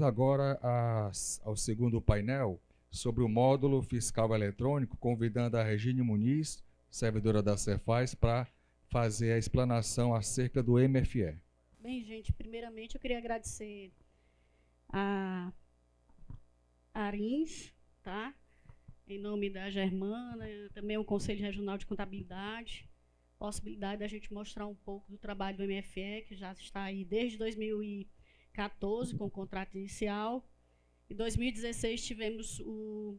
Vamos agora ao segundo painel sobre o módulo fiscal eletrônico, convidando a Regine Muniz, servidora da Cefaz, para fazer a explanação acerca do MFE. Bem, gente, primeiramente eu queria agradecer a Arins, tá? Em nome da Germana, também o Conselho Regional de Contabilidade, possibilidade da gente mostrar um pouco do trabalho do MFE, que já está aí desde 2014 com o contrato inicial. Em 2016 tivemos o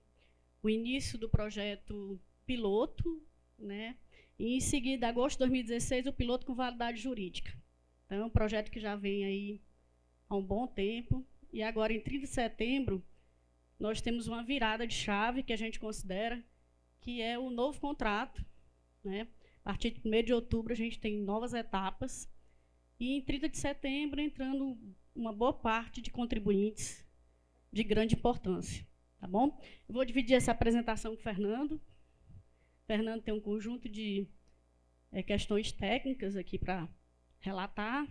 início do projeto piloto, né? E em seguida, agosto de 2016, o piloto com validade jurídica. Então, é um projeto que já vem aí há um bom tempo. E agora, em 30 de setembro, nós temos uma virada de chave que a gente considera que é o novo contrato, né? A partir de 1º de outubro, a gente tem novas etapas. E em 30 de setembro, entrando uma boa parte de contribuintes de grande importância. Tá bom? Eu vou dividir essa apresentação com o Fernando. O Fernando tem um conjunto de questões técnicas aqui para relatar.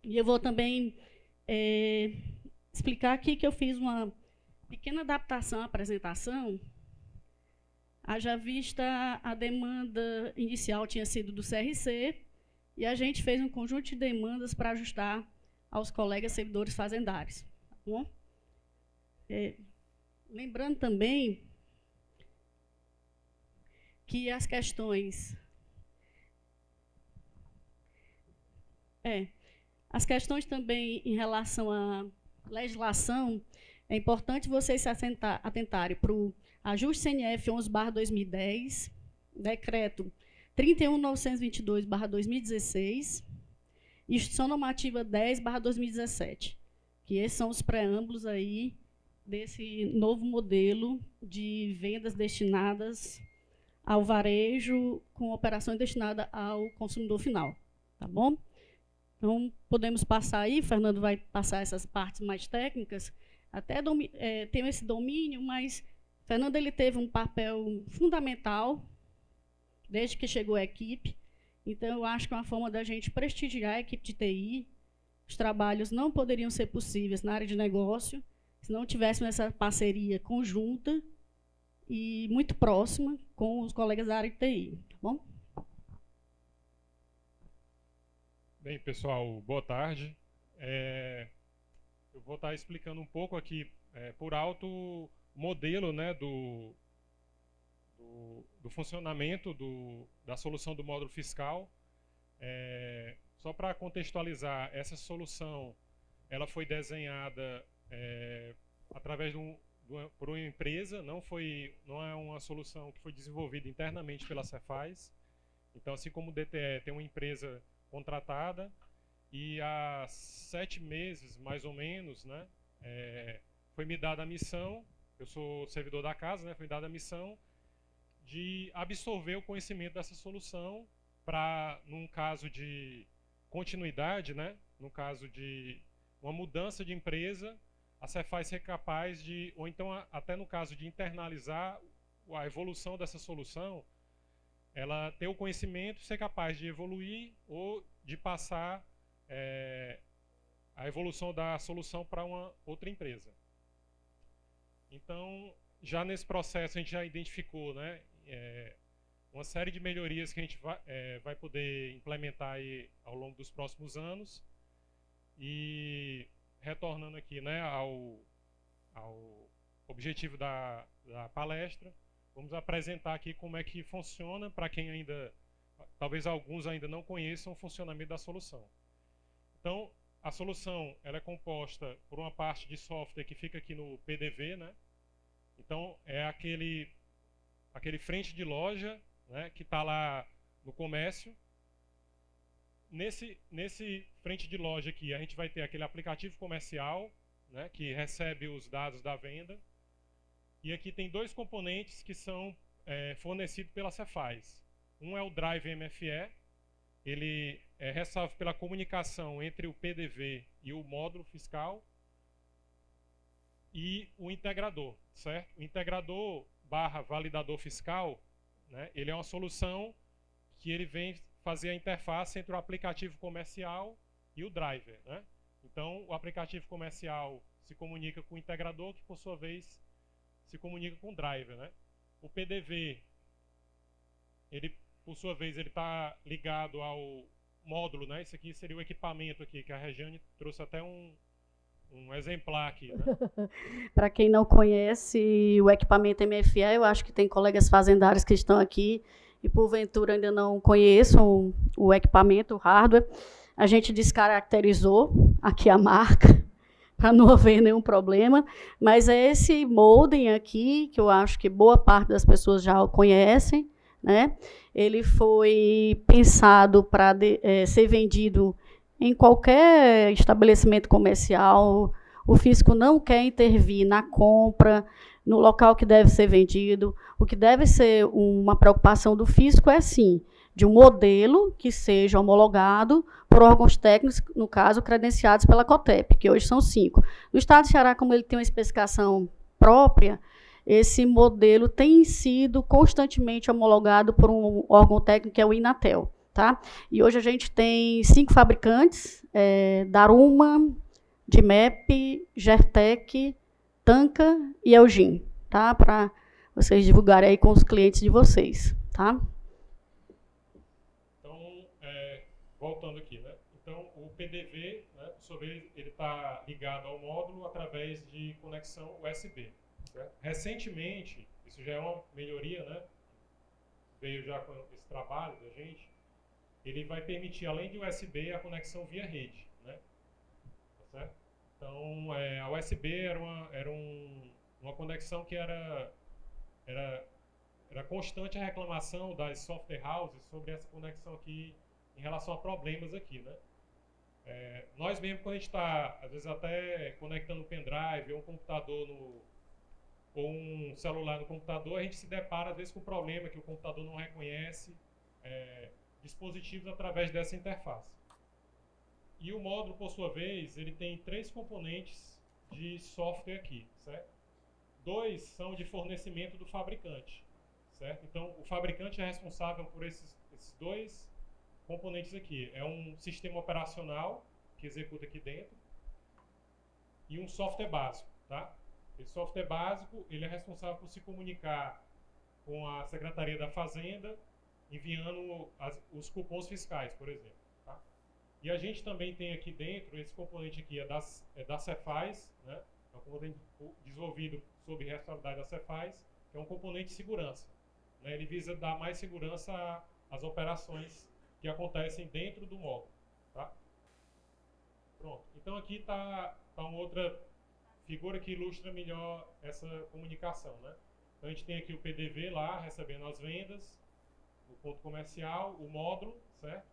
E eu vou também explicar aqui que eu fiz uma pequena adaptação à apresentação. Haja vista a demanda inicial tinha sido do CRC, e a gente fez um conjunto de demandas para ajustar aos colegas servidores fazendários. Tá bom? Lembrando também que as questões... as questões também em relação à legislação, é importante vocês se atentarem para o ajuste CNF 11/2010, decreto 31.922/2016, e Instituição Normativa 10/2017, que esses são os preâmbulos aí desse novo modelo de vendas destinadas ao varejo com operações destinadas ao consumidor final. Tá bom? Então, podemos passar aí, Fernando vai passar essas partes mais técnicas, até tem esse domínio, mas Fernando ele teve um papel fundamental desde que chegou a equipe. Então, eu acho que é uma forma da gente prestigiar a equipe de TI. Os trabalhos não poderiam ser possíveis na área de negócio se não tivéssemos essa parceria conjunta e muito próxima com os colegas da área de TI. Tá bom? Bem, pessoal, boa tarde. Eu vou estar explicando um pouco aqui, por alto, o modelo, né, do funcionamento da solução do módulo fiscal. Só para contextualizar, essa solução ela foi desenhada através por uma empresa, não é uma solução que foi desenvolvida internamente pela Cefaz. Então, assim como o DTE tem uma empresa contratada, e há 7 meses, mais ou menos, né, foi me dada a missão, eu sou servidor da casa, né, foi me dada a missão de absorver o conhecimento dessa solução para, num caso de continuidade, né, no caso de uma mudança de empresa, a Cefaz ser capaz de, ou então até no caso de internalizar a evolução dessa solução, ela ter o conhecimento, ser capaz de evoluir ou de passar a evolução da solução para uma outra empresa. Então, já nesse processo, a gente já identificou, né, uma série de melhorias que a gente vai poder implementar aí ao longo dos próximos anos. E, retornando aqui, né, ao objetivo da palestra, vamos apresentar aqui como é que funciona, para quem ainda, talvez alguns ainda não conheçam o funcionamento da solução. Então, a solução ela é composta por uma parte de software que fica aqui no PDV, né? Então, é aquele frente de loja, né, que está lá no comércio. Nesse frente de loja aqui, a gente vai ter aquele aplicativo comercial, né, que recebe os dados da venda. E aqui tem 2 componentes que são fornecidos pela Cefaz. Um é o Drive MFE, ele é responsável pela comunicação entre o PDV e o módulo fiscal, e o integrador, certo? O integrador / validador fiscal, né, ele é uma solução que ele vem fazer a interface entre o aplicativo comercial e o driver, né? Então, o aplicativo comercial se comunica com o integrador, que por sua vez se comunica com o driver, né? O PDV, ele, por sua vez, ele está ligado ao módulo, né? Isso aqui seria o equipamento aqui, que a Regiane trouxe até um exemplar aqui, né? Para quem não conhece o equipamento MFE, eu acho que tem colegas fazendários que estão aqui e, porventura, ainda não conheçam o equipamento, o hardware. A gente descaracterizou aqui a marca, para não haver nenhum problema, mas é esse modem aqui, que eu acho que boa parte das pessoas já o conhecem, né? Ele foi pensado para ser vendido em qualquer estabelecimento comercial. O fisco não quer intervir na compra, no local que deve ser vendido. O que deve ser uma preocupação do fisco é, sim, de um modelo que seja homologado por órgãos técnicos, no caso, credenciados pela COTEP, que hoje são 5. No estado de Ceará, como ele tem uma especificação própria, esse modelo tem sido constantemente homologado por um órgão técnico, que é o Inatel. Tá? E hoje a gente tem 5 fabricantes, Daruma, Dimep, Gertec, Tanca e Elgin, tá? Para vocês divulgarem aí com os clientes de vocês. Tá? Voltando aqui, né? Então, o PDV, né, por sua vez, ele está ligado ao módulo através de conexão USB. Certo? Recentemente, isso já é uma melhoria, né? Veio já com esse trabalho da gente. Ele vai permitir, além de USB, a conexão via rede, né? Tá certo? Então, a USB era uma conexão que era constante a reclamação das software houses sobre essa conexão aqui em relação a problemas aqui, né? Nós mesmo, quando a gente está, às vezes, até conectando um pendrive ou um computador ou um celular no computador, a gente se depara, às vezes, com um problema que o computador não reconhece dispositivos através dessa interface. E o módulo, por sua vez, ele tem 3 componentes de software aqui, certo? 2 são de fornecimento do fabricante, certo? Então, o fabricante é responsável por esses 2 componentes aqui. É um sistema operacional que executa aqui dentro e um software básico, tá? Esse software básico, ele é responsável por se comunicar com a Secretaria da Fazenda, enviando os cupons fiscais, por exemplo. Tá? E a gente também tem aqui dentro, esse componente aqui é da Cefaz, né? É um componente desenvolvido sob responsabilidade da Cefaz, que é um componente de segurança. Né? Ele visa dar mais segurança às operações que acontecem dentro do módulo. Tá? Pronto. Então aqui está uma outra figura que ilustra melhor essa comunicação. Né? Então a gente tem aqui o PDV lá, recebendo as vendas, o ponto comercial, o módulo, certo?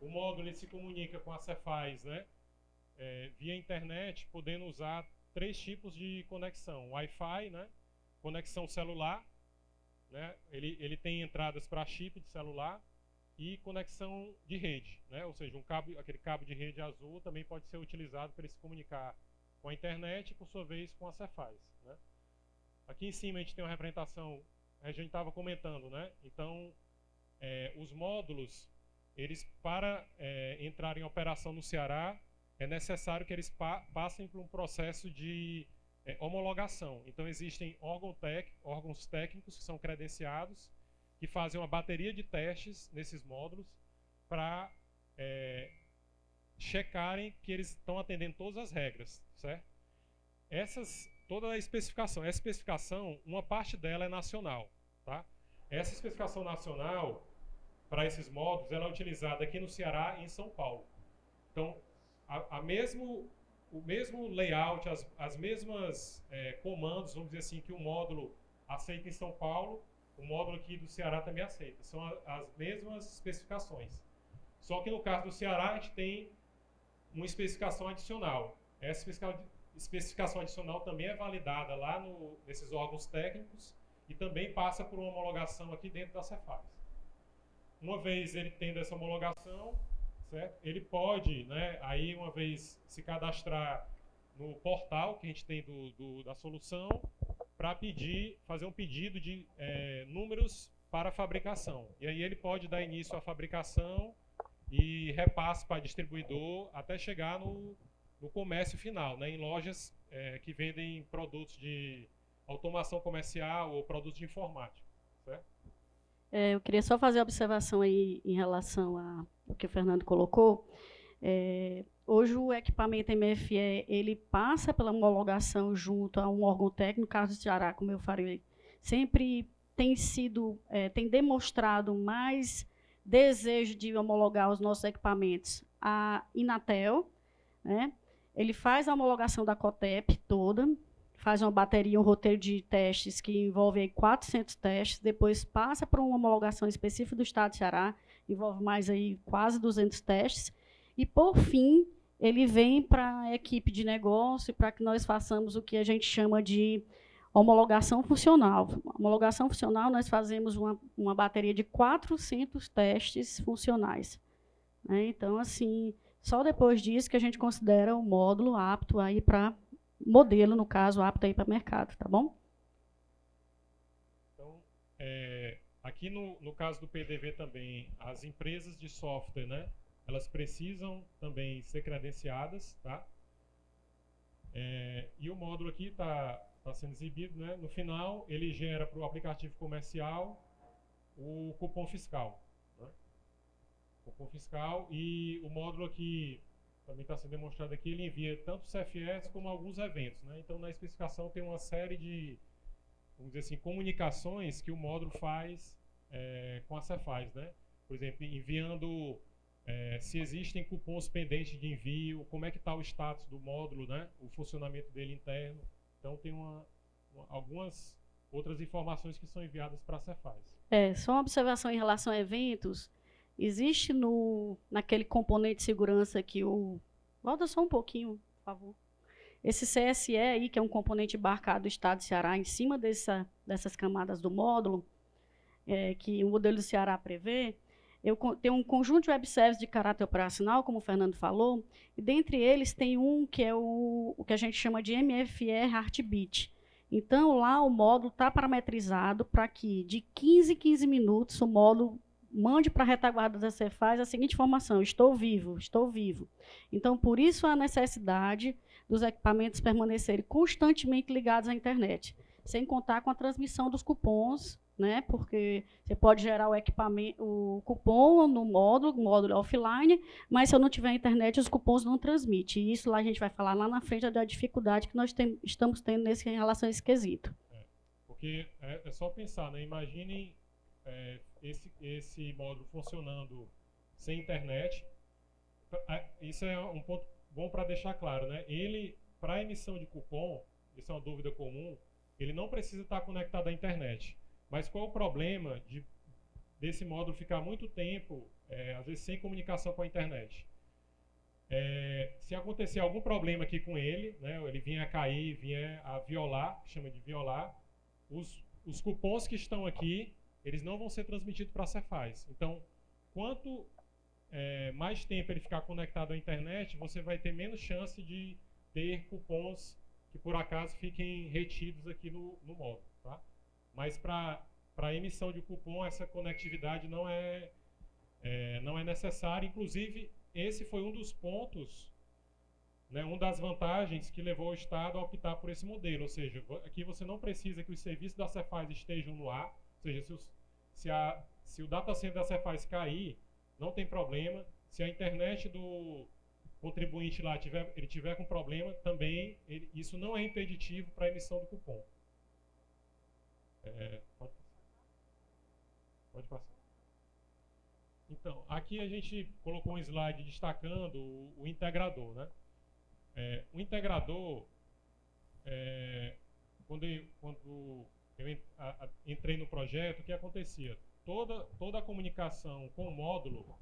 O módulo ele se comunica com a Cefaz, né? Via internet, podendo usar 3 tipos de conexão. Wi-Fi, né? Conexão celular, né? Ele tem entradas para chip de celular, e conexão de rede, né? Ou seja, aquele cabo de rede azul também pode ser utilizado para ele se comunicar com a internet e, por sua vez, com a Cefaz. Né? Aqui em cima a gente tem uma representação, a gente estava comentando, né? Então, os módulos, eles para entrar em operação no Ceará, é necessário que eles passem por um processo de homologação. Então, existem órgãos técnicos que são credenciados, que fazem uma bateria de testes nesses módulos para checarem que eles estão atendendo todas as regras, certo? Toda a especificação, essa especificação, uma parte dela é nacional, tá? Essa especificação nacional, para esses módulos, ela é utilizada aqui no Ceará e em São Paulo. Então, o mesmo layout, as mesmas comandos, vamos dizer assim, que o módulo aceita em São Paulo, o módulo aqui do Ceará também aceita. São as mesmas especificações. Só que no caso do Ceará, a gente tem uma especificação adicional. Essa especificação adicional também é validada lá nesses órgãos técnicos e também passa por uma homologação aqui dentro da Cefaz. Uma vez ele tendo essa homologação, certo? Ele pode, né, aí uma vez se cadastrar no portal que a gente tem da solução, para fazer um pedido de números para a fabricação. E aí ele pode dar início à fabricação e repasse para distribuidor até chegar no comércio final, né, em lojas que vendem produtos de automação comercial ou produtos de informática, certo? Eu queria só fazer a observação aí em relação ao que o Fernando colocou. Hoje o equipamento MFE ele passa pela homologação junto a um órgão técnico, no caso do Ceará, como eu falei, sempre tem demonstrado mais desejo de homologar os nossos equipamentos a Inatel, né? Ele faz a homologação da COTEP toda, faz uma bateria, um roteiro de testes que envolve aí 400 testes, depois passa para uma homologação específica do Estado do Ceará, envolve mais aí quase 200 testes, e, por fim, ele vem para a equipe de negócio para que nós façamos o que a gente chama de homologação funcional. Homologação funcional, nós fazemos uma bateria de 400 testes funcionais, né? Então, assim, só depois disso que a gente considera o módulo apto aí para modelo, no caso, apto aí para mercado, tá bom? Então, aqui no caso do PDV também, as empresas de software, né, elas precisam também ser credenciadas, tá? E o módulo aqui está sendo exibido, né? No final, ele gera para o aplicativo comercial o cupom fiscal, né? Cupom fiscal, e o módulo aqui também está sendo demonstrado aqui, ele envia tanto CFS como alguns eventos, né? Então, na especificação tem uma série de, vamos dizer assim, comunicações que o módulo faz com a Cefaz, né? Por exemplo, enviando se existem cupons pendentes de envio, como é que está o status do módulo, né? O funcionamento dele interno. Então, tem algumas outras informações que são enviadas para a Cefaz. Só uma observação em relação a eventos. Existe naquele componente de segurança que volta só um pouquinho, por favor. Esse CSE aí, que é um componente embarcado do Estado do Ceará, em cima dessas camadas do módulo, que o modelo do Ceará prevê, tem um conjunto de web services de caráter operacional, como o Fernando falou, e dentre eles tem um que é o que a gente chama de MFE Heartbeat. Então, lá o módulo está parametrizado para que, de 15 em 15 minutos, o módulo mande para a retaguarda da Cefaz a seguinte informação: estou vivo, estou vivo. Então, por isso a necessidade dos equipamentos permanecerem constantemente ligados à internet, sem contar com a transmissão dos cupons, né? Porque você pode gerar o cupom no módulo, o módulo é offline, mas se eu não tiver internet, os cupons não transmitem. E isso lá a gente vai falar lá na frente da dificuldade que nós estamos tendo em relação a esse quesito. Porque é só pensar, né? Imaginem esse módulo funcionando sem internet. Isso é um ponto bom para deixar claro, né? Ele, para a emissão de cupom, isso é uma dúvida comum, ele não precisa estar conectado à internet. Mas qual o problema desse módulo ficar muito tempo, às vezes sem comunicação com a internet? Se acontecer algum problema aqui com ele, né, ele vier a cair, vier a violar, chama de violar, os cupons que estão aqui, eles não vão ser transmitidos para a Cefaz. Então, quanto mais tempo ele ficar conectado à internet, você vai ter menos chance de ter cupons que por acaso fiquem retidos aqui no módulo, tá? Mas para a emissão de cupom, essa conectividade não é necessária. Inclusive, esse foi um dos pontos, né, uma das vantagens que levou o Estado a optar por esse modelo. Ou seja, aqui você não precisa que os serviços da Cefaz estejam no ar. Ou seja, se o data center da Cefaz cair, não tem problema. Se a internet do contribuinte lá tiver com problema, também isso não é impeditivo para a emissão do cupom. Pode passar. Então, aqui a gente colocou um slide destacando o integrador, né? O integrador, quando eu entrei no projeto, o que acontecia? Toda a comunicação com o módulo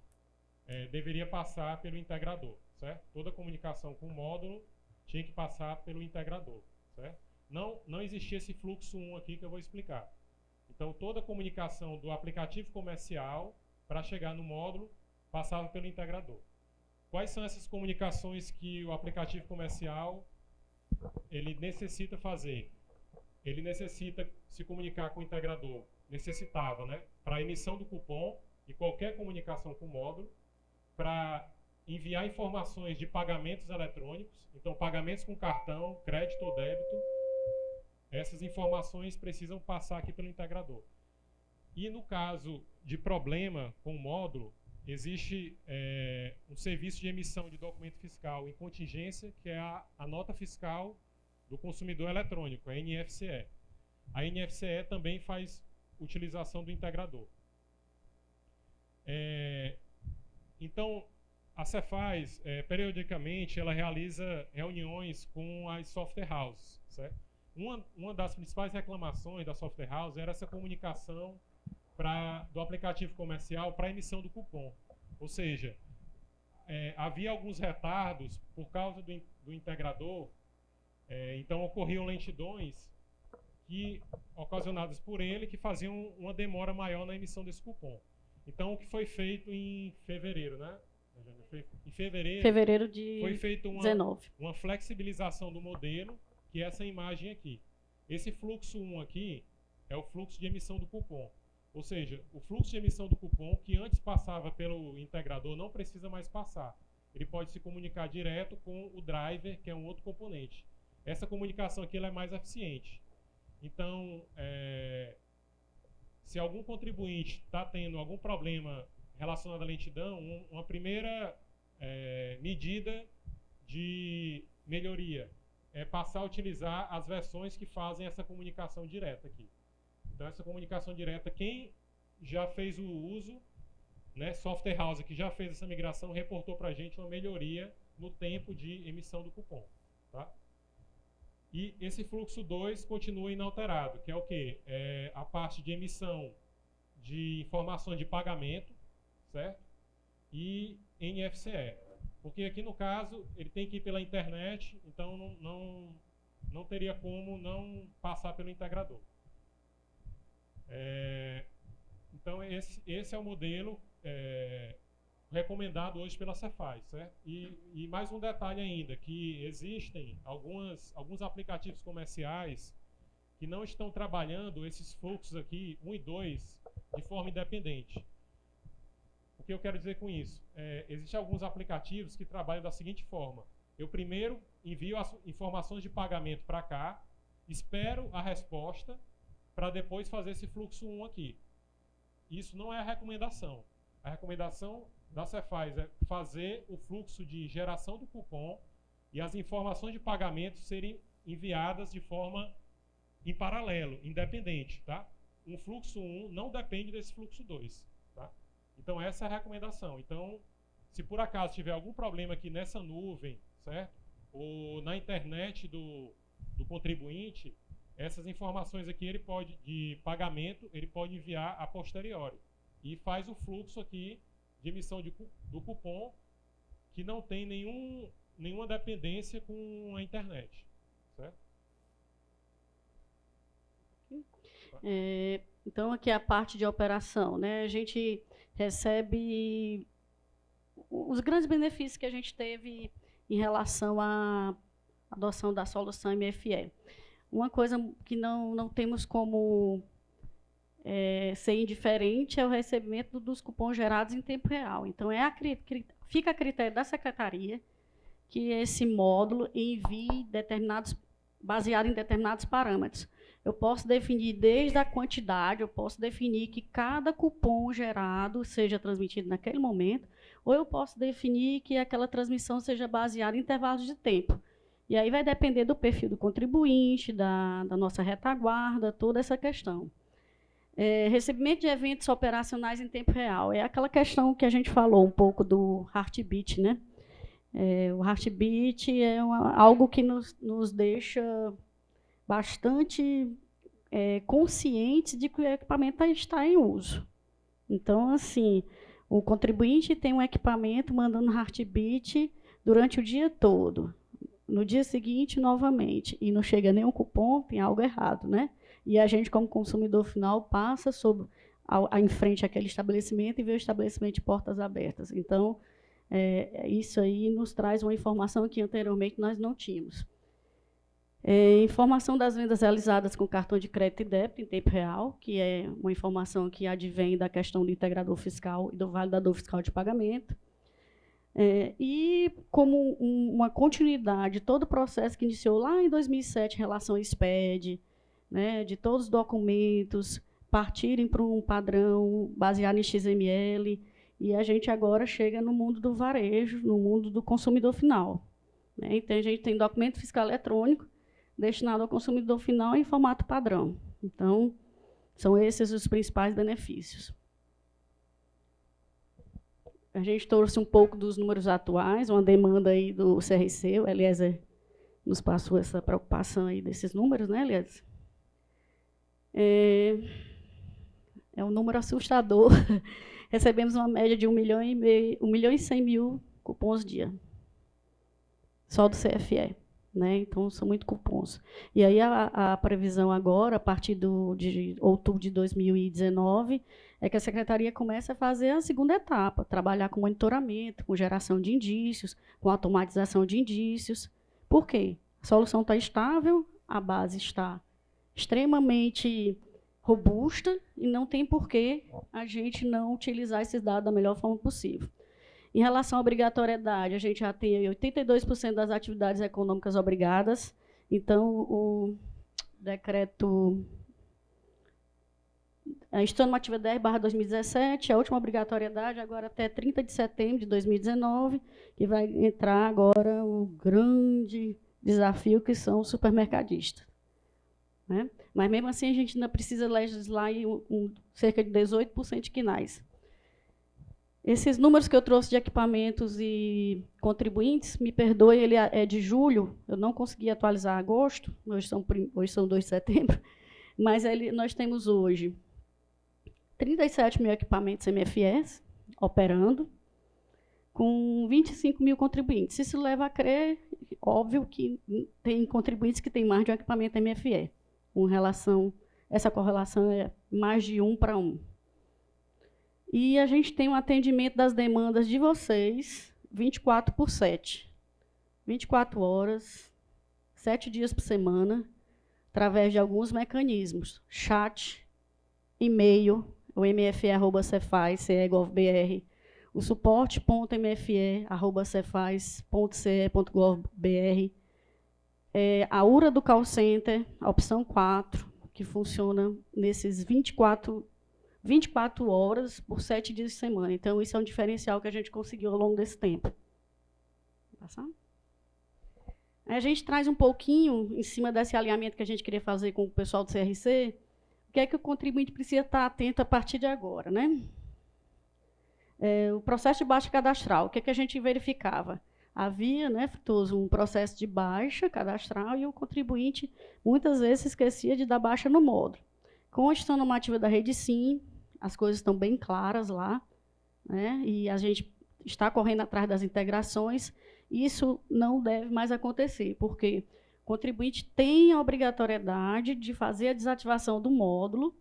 deveria passar pelo integrador, certo? Toda a comunicação com o módulo tinha que passar pelo integrador, certo? Não existia esse fluxo 1 aqui que eu vou explicar. Então, toda a comunicação do aplicativo comercial para chegar no módulo passava pelo integrador. Quais são essas comunicações que o aplicativo comercial ele necessita fazer? Ele necessita se comunicar com o integrador. Necessitava, né? Para a emissão do cupom e qualquer comunicação com o módulo, para enviar informações de pagamentos eletrônicos, então pagamentos com cartão, crédito ou débito, essas informações precisam passar aqui pelo integrador. E no caso de problema com o módulo, existe um serviço de emissão de documento fiscal em contingência, que é a nota fiscal do consumidor eletrônico, a NFCE. A NFCE também faz utilização do integrador. Então, a Cefaz, periodicamente, ela realiza reuniões com as software houses, certo? Uma das principais reclamações da software house era essa comunicação do aplicativo comercial para a emissão do cupom. Ou seja, havia alguns retardos por causa do integrador, então ocorriam lentidões ocasionadas por ele, que faziam uma demora maior na emissão desse cupom. Então, o que foi feito em fevereiro, né? Em fevereiro de foi feita 19. uma flexibilização do modelo, que é essa imagem aqui. Esse fluxo 1 aqui é o fluxo de emissão do cupom. Ou seja, o fluxo de emissão do cupom, que antes passava pelo integrador, não precisa mais passar. Ele pode se comunicar direto com o driver, que é um outro componente. Essa comunicação aqui ela é mais eficiente. Então, se algum contribuinte está tendo algum problema relacionado à lentidão, uma primeira medida de melhoria é passar a utilizar as versões que fazem essa comunicação direta aqui. Então, essa comunicação direta, quem já fez o uso, né, software house que já fez essa migração, reportou para a gente uma melhoria no tempo de emissão do cupom. Tá? E esse fluxo 2 continua inalterado, que é o quê? A parte de emissão de informações de pagamento, certo? E NFCE. Porque aqui, no caso, ele tem que ir pela internet, então não teria como não passar pelo integrador. Então, esse é o modelo recomendado hoje pela Cefaz, certo? E mais um detalhe ainda, que existem alguns aplicativos comerciais que não estão trabalhando esses fluxos aqui, 1 e 2, de forma independente. O que eu quero dizer com isso? Existem alguns aplicativos que trabalham da seguinte forma. Eu primeiro envio as informações de pagamento para cá, espero a resposta, para depois fazer esse fluxo 1 aqui. Isso não é a recomendação. A recomendação da Cefaz é fazer o fluxo de geração do cupom e as informações de pagamento serem enviadas de forma em paralelo, independente. Tá? Um fluxo 1 não depende desse fluxo 2. Tá? Então, essa é a recomendação. Então, se por acaso tiver algum problema aqui nessa nuvem, certo? Ou na internet do contribuinte, essas informações aqui de pagamento, ele pode enviar a posteriori. E faz o fluxo aqui de emissão do cupom, que não tem nenhuma dependência com a internet. Certo? Então, aqui é a parte de operação, né? A gente recebe os grandes benefícios que a gente teve em relação à adoção da solução MFE. Uma coisa que não temos como ser indiferente é o recebimento dos cupons gerados em tempo real. Então, fica a critério da Secretaria que esse módulo envie baseado em determinados parâmetros. Eu posso definir desde a quantidade, eu posso definir que cada cupom gerado seja transmitido naquele momento, ou eu posso definir que aquela transmissão seja baseada em intervalos de tempo. E aí vai depender do perfil do contribuinte, da nossa retaguarda, toda essa questão. Recebimento de eventos operacionais em tempo real. É aquela questão que a gente falou um pouco do Heartbeat, né? O Heartbeat é algo que nos deixa bastante conscientes de que o equipamento está em uso. Então, assim, o contribuinte tem um equipamento mandando Heartbeat durante o dia todo. No dia seguinte, novamente, e não chega nenhum cupom, tem algo errado, né? E a gente, como consumidor final, passa em frente àquele estabelecimento e vê o estabelecimento de portas abertas. Então, isso aí nos traz uma informação que anteriormente nós não tínhamos. Informação das vendas realizadas com cartão de crédito e débito em tempo real, que é uma informação que advém da questão do integrador fiscal e do validador fiscal de pagamento. E como uma continuidade, todo o processo que iniciou lá em 2007 em relação ao SPED, né, de todos os documentos partirem para um padrão baseado em XML, e a gente agora chega no mundo do varejo, no mundo do consumidor final. Né? Então, a gente tem documento fiscal eletrônico destinado ao consumidor final em formato padrão. Então, são esses os principais benefícios. A gente trouxe um pouco dos números atuais, uma demanda aí do CRC, o Eliezer nos passou essa preocupação aí desses números, né, Eliezer? É um número assustador. Recebemos uma média de 1.100.000 cupons dia, só do CFE. Né? Então, são muito cupons. E aí, a previsão agora, a partir de outubro de 2019, é que a Secretaria comece a fazer a segunda etapa, trabalhar com monitoramento, com geração de indícios, com automatização de indícios. Por quê? A solução está estável, a base está extremamente robusta e não tem por que a gente não utilizar esses dados da melhor forma possível. Em relação à obrigatoriedade, a gente já tem 82% das atividades econômicas obrigadas. Então, o decreto... A normativa 10/2017, a última obrigatoriedade, agora até 30 de setembro de 2019, que vai entrar agora o grande desafio, que são os supermercadistas. Né? Mas, mesmo assim, a gente ainda precisa legislar em cerca de 18% de quinais. Esses números que eu trouxe de equipamentos e contribuintes, me perdoe, ele é de julho, eu não consegui atualizar agosto, hoje são 2 de setembro, mas nós temos hoje 37 mil equipamentos MFS operando, com 25 mil contribuintes. Isso leva a crer, óbvio, que tem contribuintes que têm mais de um equipamento MFE. Essa correlação é mais de 1 para 1. E a gente tem um atendimento das demandas de vocês 24/7. 24 horas, 7 dias por semana, através de alguns mecanismos. Chat, e-mail, o mfe@cefaz.ce.gov.br, o suporte.mfe@cefaz.ce.gov.br, a URA do call center, a opção 4, que funciona nesses 24 horas por 7 dias de semana. Então, isso é um diferencial que a gente conseguiu ao longo desse tempo. Passar? A gente traz um pouquinho, em cima desse alinhamento que a gente queria fazer com o pessoal do CRC, o que é que o contribuinte precisa estar atento a partir de agora. Né? O processo de baixa cadastral, o que é que a gente verificava? Havia, né, Frutuoso, um processo de baixa cadastral e o contribuinte, muitas vezes, esquecia de dar baixa no módulo. Com a gestão normativa da Rede Sim, as coisas estão bem claras lá, né? E a gente está correndo atrás das integrações. Isso não deve mais acontecer, porque o contribuinte tem a obrigatoriedade de fazer a desativação do módulo,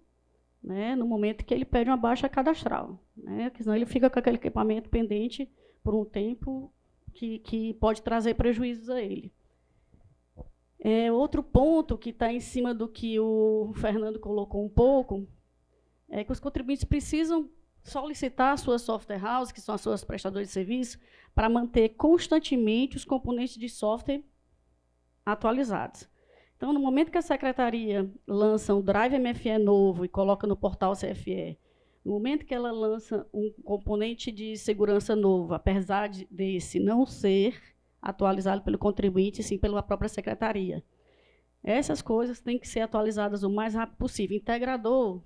né, no momento que ele pede uma baixa cadastral, né? Porque senão ele fica com aquele equipamento pendente por um tempo que pode trazer prejuízos a ele. Outro ponto que está em cima do que o Fernando colocou um pouco, é que os contribuintes precisam solicitar a sua software house, que são as suas prestadoras de serviço, para manter constantemente os componentes de software atualizados. Então, no momento que a Secretaria lança um Drive MFE novo e coloca no portal CFE, no momento que ela lança um componente de segurança novo, apesar desse não ser atualizado pelo contribuinte, sim pela própria Secretaria, essas coisas têm que ser atualizadas o mais rápido possível. Integrador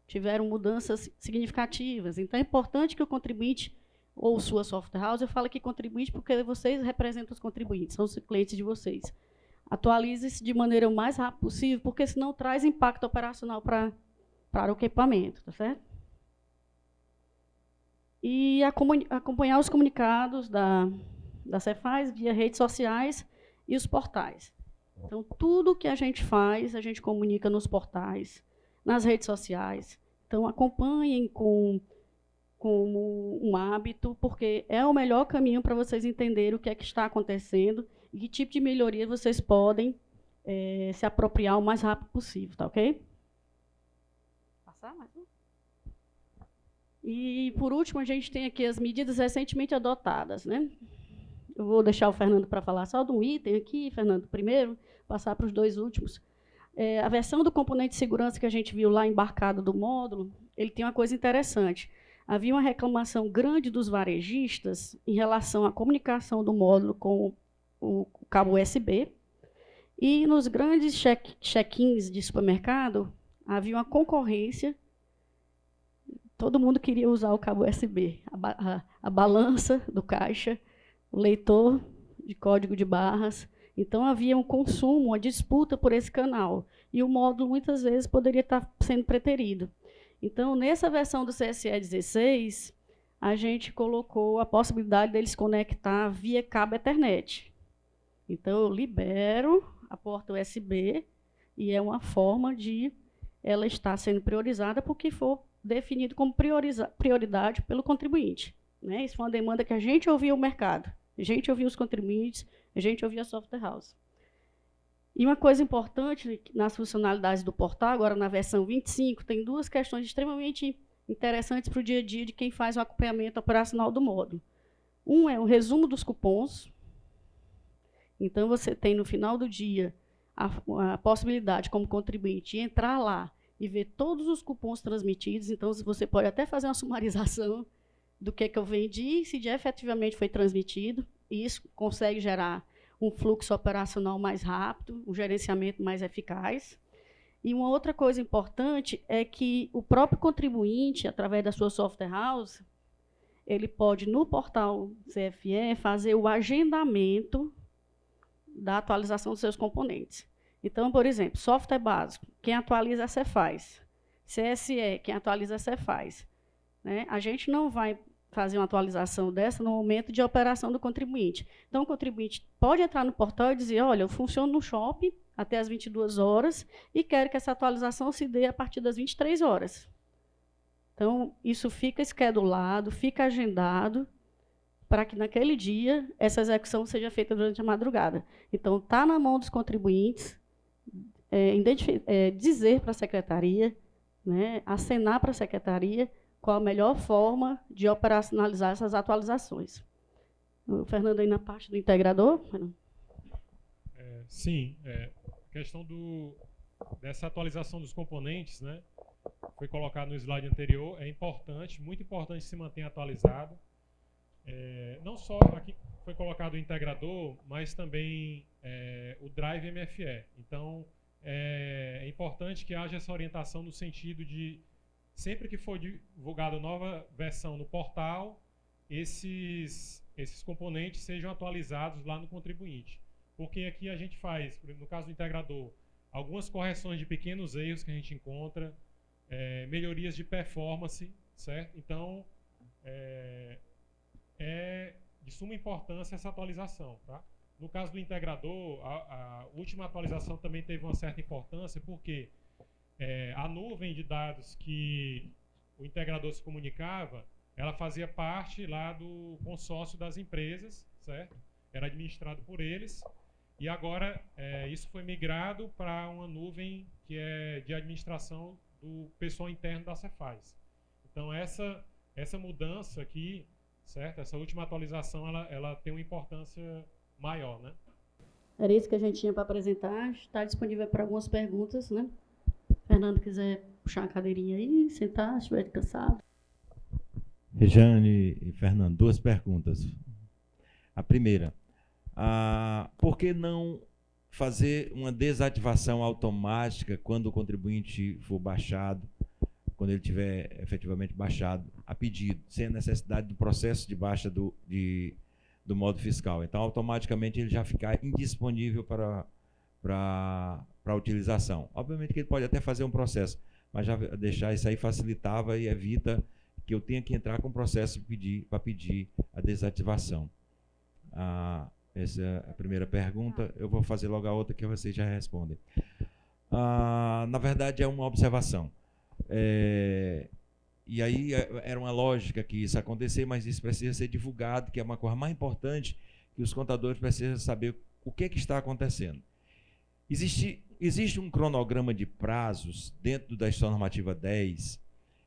tiveram mudanças significativas. Então, é importante que o contribuinte, ou sua software house, eu falo aqui contribuinte porque vocês representam os contribuintes, são os clientes de vocês. Atualize-se de maneira o mais rápida possível, porque senão traz impacto operacional para o equipamento, tá certo? E acompanhar os comunicados da Cefaz via redes sociais e os portais. Então, tudo que a gente faz, a gente comunica nos portais, nas redes sociais. Então, acompanhem com um hábito, porque é o melhor caminho para vocês entenderem o que é que está acontecendo e que tipo de melhoria vocês podem se apropriar o mais rápido possível, tá ok? Passar mais um? E, por último, a gente tem aqui as medidas recentemente adotadas, né? Eu vou deixar o Fernando para falar só de um item aqui, Fernando, primeiro, passar para os dois últimos. A versão do componente de segurança que a gente viu lá embarcado do módulo, ele tem uma coisa interessante. Havia uma reclamação grande dos varejistas em relação à comunicação do módulo com o cabo USB, e nos grandes check-ins de supermercado, havia uma concorrência. Todo mundo queria usar o cabo USB, a balança do caixa, o leitor de código de barras. Então, havia um consumo, uma disputa por esse canal. E o módulo, muitas vezes, poderia estar sendo preterido. Então, nessa versão do CSE 16, a gente colocou a possibilidade deles conectar via cabo Ethernet. Então, eu libero a porta USB e é uma forma de ela estar sendo priorizada porque for definido como prioridade pelo contribuinte, né? Isso foi uma demanda que a gente ouvia o mercado, a gente ouvia os contribuintes, a gente ouvia a software house. E uma coisa importante nas funcionalidades do portal, agora na versão 25, tem duas questões extremamente interessantes para o dia a dia de quem faz o acompanhamento operacional do módulo. Um é o resumo dos cupons. Então, você tem, no final do dia, a possibilidade, como contribuinte, de entrar lá e ver todos os cupons transmitidos. Então, você pode até fazer uma sumarização do que eu vendi, se efetivamente foi transmitido. E isso consegue gerar um fluxo operacional mais rápido, um gerenciamento mais eficaz. E uma outra coisa importante é que o próprio contribuinte, através da sua software house, ele pode, no portal CFE, fazer o agendamento da atualização dos seus componentes. Então, por exemplo, software básico, quem atualiza a Cefaz. CSE, quem atualiza a Cefaz. Né? A gente não vai fazer uma atualização dessa no momento de operação do contribuinte. Então, o contribuinte pode entrar no portal e dizer, olha, eu funciono no shopping até as 22 horas e quero que essa atualização se dê a partir das 23 horas. Então, isso fica esquedulado, fica agendado, para que naquele dia essa execução seja feita durante a madrugada. Então, está na mão dos contribuintes dizer para a secretaria, né, acenar para a secretaria qual a melhor forma de operacionalizar essas atualizações. O Fernando, aí na parte do integrador? Sim, a questão dessa atualização dos componentes, né, foi colocado no slide anterior, é importante, muito importante se manter atualizado. Não só aqui foi colocado o integrador, mas também o drive MFE. Então, é importante que haja essa orientação no sentido de, sempre que for divulgada nova versão no portal, esses componentes sejam atualizados lá no contribuinte. Porque aqui a gente faz, no caso do integrador, algumas correções de pequenos erros que a gente encontra, melhorias de performance, certo? Então, é de suma importância essa atualização, tá? No caso do integrador, a última atualização também teve uma certa importância, porque a nuvem de dados que o integrador se comunicava, ela fazia parte lá do consórcio das empresas, certo? Era administrado por eles, e agora isso foi migrado para uma nuvem que é de administração do pessoal interno da Cefaz. Então, essa mudança aqui, certo? Essa última atualização, ela tem uma importância maior, né? Era isso que a gente tinha para apresentar. Está disponível para algumas perguntas, né? Fernando, quiser puxar a cadeirinha aí, sentar, se estiver cansado. Rejane e Fernando, duas perguntas. A primeira, por que não fazer uma desativação automática quando o contribuinte for baixado, quando ele tiver efetivamente baixado a pedido, sem a necessidade do processo de baixa do modo fiscal? Então, automaticamente, ele já ficar indisponível para utilização. Obviamente que ele pode até fazer um processo, mas já deixar isso aí facilitava e evita que eu tenha que entrar com o processo para pedir a desativação. Essa é a primeira pergunta. Eu vou fazer logo a outra que vocês já respondem. Na verdade, é uma observação. E aí era uma lógica que isso acontecer, mas isso precisa ser divulgado, que é uma coisa mais importante, que os contadores precisam saber o que está acontecendo. Existe um cronograma de prazos dentro da Instituição Normativa 10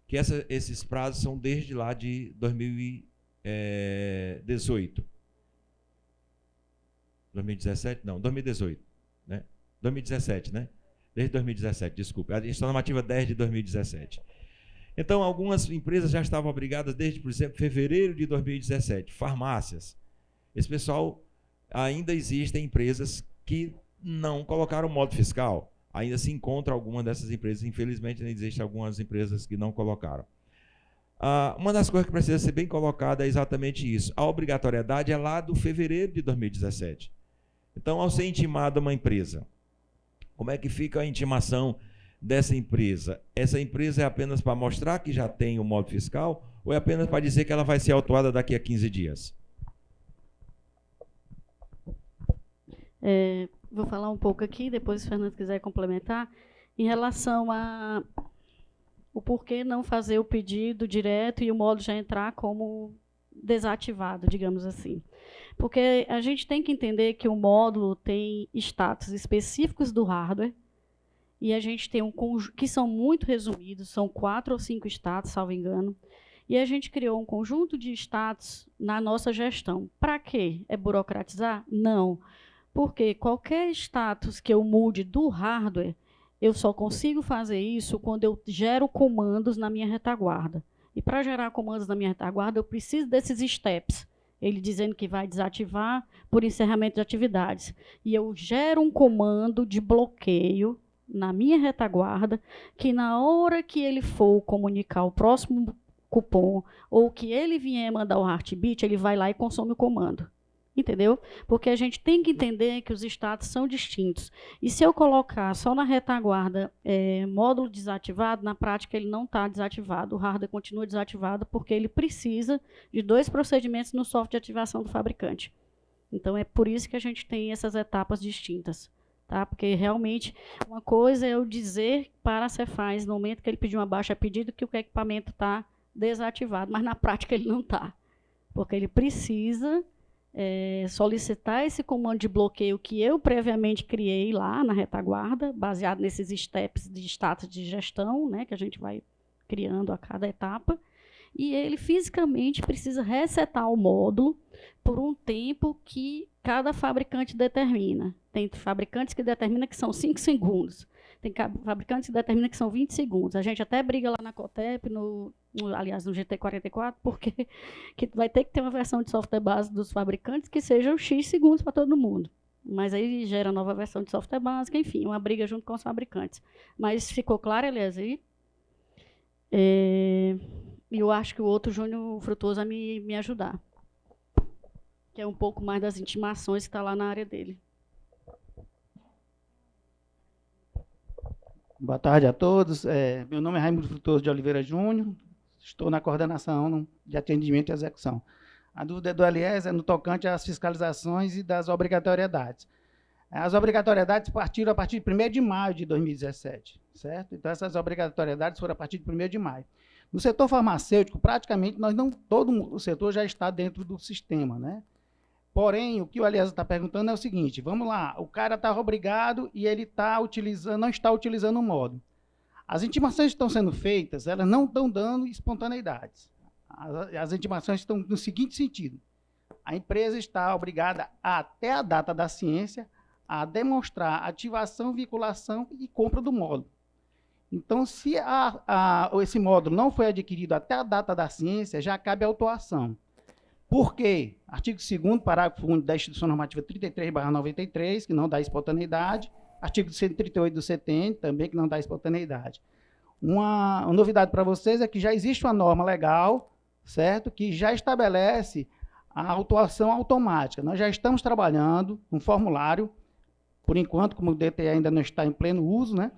que esses prazos são desde lá de 2018. 2017? Não, 2018. Né? 2017, né? Desde 2017, desculpe. A gestão normativa 10 de 2017. Então, algumas empresas já estavam obrigadas desde, por exemplo, fevereiro de 2017. Farmácias. Esse pessoal, ainda existem empresas que não colocaram módulo fiscal. Ainda se encontra alguma dessas empresas. Infelizmente, ainda existem algumas empresas que não colocaram. Uma das coisas que precisa ser bem colocada é exatamente isso. A obrigatoriedade é lá do fevereiro de 2017. Então, ao ser intimada uma empresa, como é que fica a intimação dessa empresa? Essa empresa é apenas para mostrar que já tem o módulo fiscal ou é apenas para dizer que ela vai ser autuada daqui a 15 dias? Vou falar um pouco aqui, depois se o Fernando quiser complementar, em relação a o porquê não fazer o pedido direto e o módulo já entrar como desativado, digamos assim. Porque a gente tem que entender que o módulo tem status específicos do hardware e a gente tem que são muito resumidos, são 4 ou 5 status, salvo engano, e a gente criou um conjunto de status na nossa gestão. Para quê? É burocratizar? Não. Porque qualquer status que eu mude do hardware, eu só consigo fazer isso quando eu gero comandos na minha retaguarda. E para gerar comandos na minha retaguarda, eu preciso desses steps. Ele dizendo que vai desativar por encerramento de atividades. E eu gero um comando de bloqueio na minha retaguarda, que na hora que ele for comunicar o próximo cupom, ou que ele vier mandar o heartbeat, ele vai lá e consome o comando. Entendeu? Porque a gente tem que entender que os status são distintos. E se eu colocar só na retaguarda módulo desativado, na prática ele não está desativado. O hardware continua desativado porque ele precisa de 2 procedimentos no software de ativação do fabricante. Então, é por isso que a gente tem essas etapas distintas. Tá? Porque, realmente, uma coisa é eu dizer para a Cefaz, no momento que ele pedir uma baixa pedido, que o equipamento está desativado, mas na prática ele não está. Porque ele precisa solicitar esse comando de bloqueio que eu previamente criei lá na retaguarda, baseado nesses steps de status de gestão, né, que a gente vai criando a cada etapa, e ele fisicamente precisa resetar o módulo por um tempo que cada fabricante determina. Tem fabricantes que determinam que são 5 segundos, tem fabricantes que determinam que são 20 segundos. A gente até briga lá na COTEP, aliás, no GT44, porque que vai ter que ter uma versão de software base dos fabricantes que seja o X segundos para todo mundo. Mas aí gera nova versão de software básica, enfim, uma briga junto com os fabricantes. Mas ficou claro, Eliezer? E eu acho que o outro Júnior Frutuoso vai me ajudar, que é um pouco mais das intimações que está lá na área dele. Boa tarde a todos. Meu nome é Raimundo Frutuoso de Oliveira Júnior. Estou na coordenação de atendimento e execução. A dúvida do Eliezer é no tocante às fiscalizações e das obrigatoriedades. As obrigatoriedades partiram a partir de 1º de maio de 2017, certo? Então, essas obrigatoriedades foram a partir de 1º de maio. No setor farmacêutico, praticamente, todo o setor já está dentro do sistema, né? Porém, o que o Eliezer está perguntando é o seguinte, vamos lá, o cara está obrigado e ele não está utilizando o módulo. As intimações que estão sendo feitas, elas não estão dando espontaneidades. As intimações estão no seguinte sentido, a empresa está obrigada, até a data da ciência, a demonstrar ativação, vinculação e compra do módulo. Então, se esse módulo não foi adquirido até a data da ciência, já cabe a autuação. Por quê? Artigo 2º, parágrafo único da Instituição Normativa 33/93, que não dá espontaneidade. Artigo 138 do CTN, também, que não dá espontaneidade. Uma novidade para vocês é que já existe uma norma legal, certo? Que já estabelece a autuação automática. Nós já estamos trabalhando um formulário, por enquanto, como o DT ainda não está em pleno uso, né?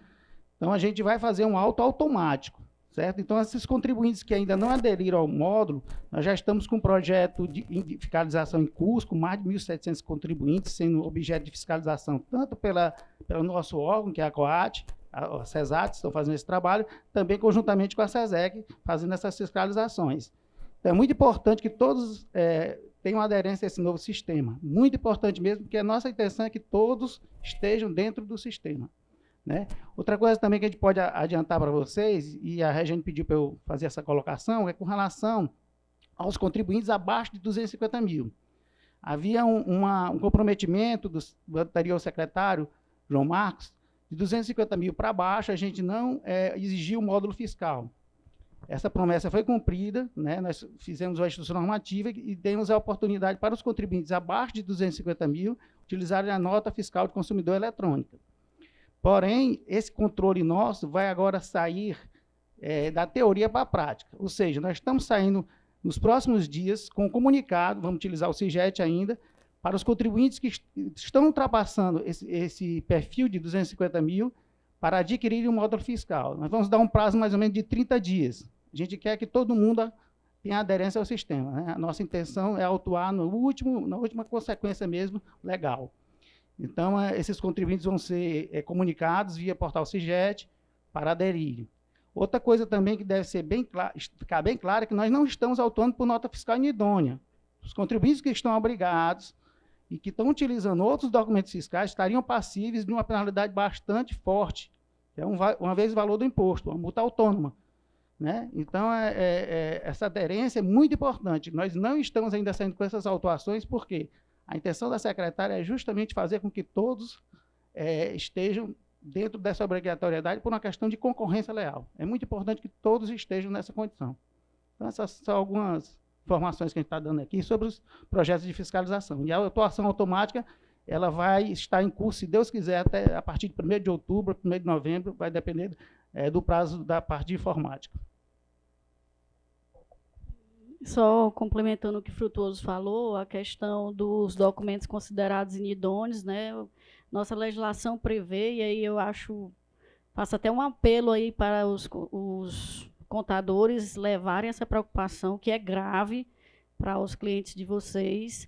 Então, a gente vai fazer um auto automático. Certo? Então, esses contribuintes que ainda não aderiram ao módulo, nós já estamos com um projeto de fiscalização em curso, com mais de 1.700 contribuintes, sendo objeto de fiscalização tanto pelo nosso órgão, que é a COAT, a CESAT, estão fazendo esse trabalho, também conjuntamente com a SESEC, fazendo essas fiscalizações. Então, é muito importante que todos tenham aderência a esse novo sistema. Muito importante mesmo, porque a nossa intenção é que todos estejam dentro do sistema. né? Outra coisa também que a gente pode adiantar para vocês, e a Regiane pediu para eu fazer essa colocação, é com relação aos contribuintes abaixo de 250 mil. Havia um comprometimento do anterior secretário, João Marcos, de 250 mil para baixo, a gente não exigiu o módulo fiscal. Essa promessa foi cumprida, né? Nós fizemos uma instrução normativa e demos a oportunidade para os contribuintes abaixo de 250 mil utilizarem a nota fiscal de consumidor eletrônica. Porém, esse controle nosso vai agora sair da teoria para a prática. Ou seja, nós estamos saindo nos próximos dias com um comunicado, vamos utilizar o CIGET ainda, para os contribuintes que estão ultrapassando esse perfil de 250 mil para adquirirem um módulo fiscal. Nós vamos dar um prazo mais ou menos de 30 dias. A gente quer que todo mundo tenha aderência ao sistema, né? A nossa intenção é atuar na última consequência mesmo legal. Então, esses contribuintes vão ser comunicados via portal CIGET para aderirem. Outra coisa também que deve ser ficar bem clara é que nós não estamos autuando por nota fiscal inidônea. Os contribuintes que estão obrigados e que estão utilizando outros documentos fiscais estariam passíveis de uma penalidade bastante forte, que é uma vez o valor do imposto, uma multa autônoma, né? Então, essa aderência é muito importante. Nós não estamos ainda saindo com essas autuações, porque a intenção da secretária é justamente fazer com que todos estejam dentro dessa obrigatoriedade por uma questão de concorrência leal. É muito importante que todos estejam nessa condição. Então, essas são algumas informações que a gente está dando aqui sobre os projetos de fiscalização. E a autuação automática, ela vai estar em curso, se Deus quiser, até a partir de 1º de outubro, 1º de novembro, vai depender do prazo da parte de informática. Só complementando o que Frutuoso falou, a questão dos documentos considerados inidôneos, né? Nossa legislação prevê, e aí eu faço até um apelo aí para os contadores levarem essa preocupação, que é grave para os clientes de vocês.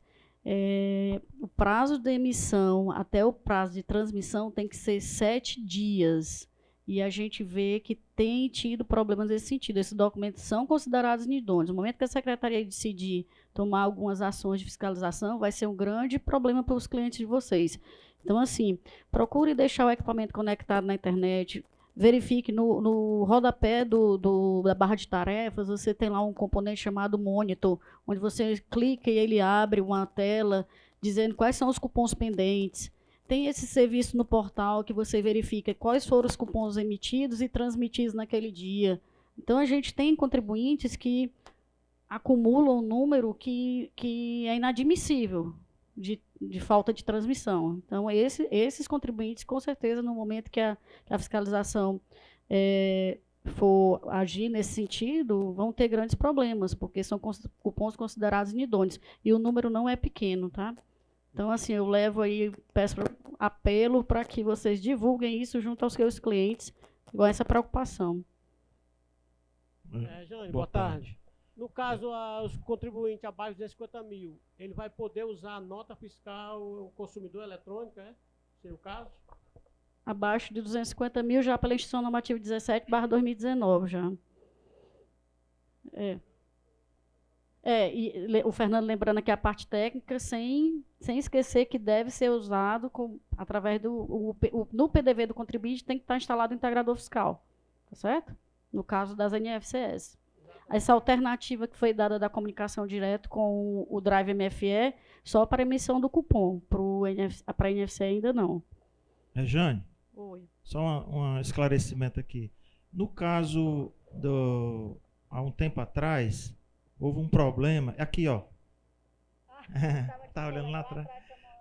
O prazo de emissão até o prazo de transmissão tem que ser 7 dias. E a gente vê que tem tido problemas nesse sentido. Esses documentos são considerados inidôneos. No momento que a secretaria decidir tomar algumas ações de fiscalização, vai ser um grande problema para os clientes de vocês. Então, assim, procure deixar o equipamento conectado na internet, verifique no rodapé da barra de tarefas, você tem lá um componente chamado Monitor, onde você clica e ele abre uma tela dizendo quais são os cupons pendentes. Tem esse serviço no portal que você verifica quais foram os cupons emitidos e transmitidos naquele dia. Então, a gente tem contribuintes que acumulam um número que é inadmissível de falta de transmissão. Então, esses contribuintes, com certeza, no momento que a fiscalização for agir nesse sentido, vão ter grandes problemas, porque são cupons considerados inidôneos. E o número não é pequeno, tá? Então, assim, eu peço apelo para que vocês divulguem isso junto aos seus clientes, com essa preocupação. Jane, boa tarde. No caso, os contribuintes abaixo de 250 mil, ele vai poder usar a nota fiscal, o consumidor eletrônico, seria o caso? Abaixo de 250 mil, já pela Instituição Normativa 17/2019, já. E o Fernando lembrando aqui a parte técnica, sem esquecer que deve ser usado através no PDV do contribuinte, tem que estar instalado o integrador fiscal, tá certo? No caso das NFCS. Essa alternativa que foi dada da comunicação direto com o Drive MFE, só para emissão do cupom, para a NFCE ainda não. Jane, Oi. Só um esclarecimento aqui. No caso, há um tempo atrás, houve um problema. Aqui, ó. Tá olhando lá atrás.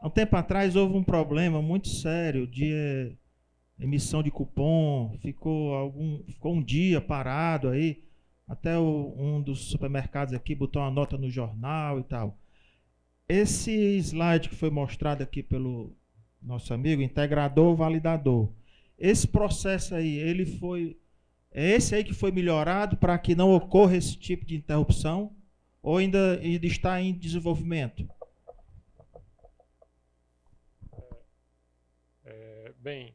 Há um tempo atrás houve um problema muito sério de emissão de cupom. Ficou um dia parado aí. Até um dos supermercados aqui botou uma nota no jornal e tal. Esse slide que foi mostrado aqui pelo nosso amigo, integrador validador. Esse processo aí, é esse aí que foi melhorado para que não ocorra esse tipo de interrupção? Ou ainda está em desenvolvimento? Bem,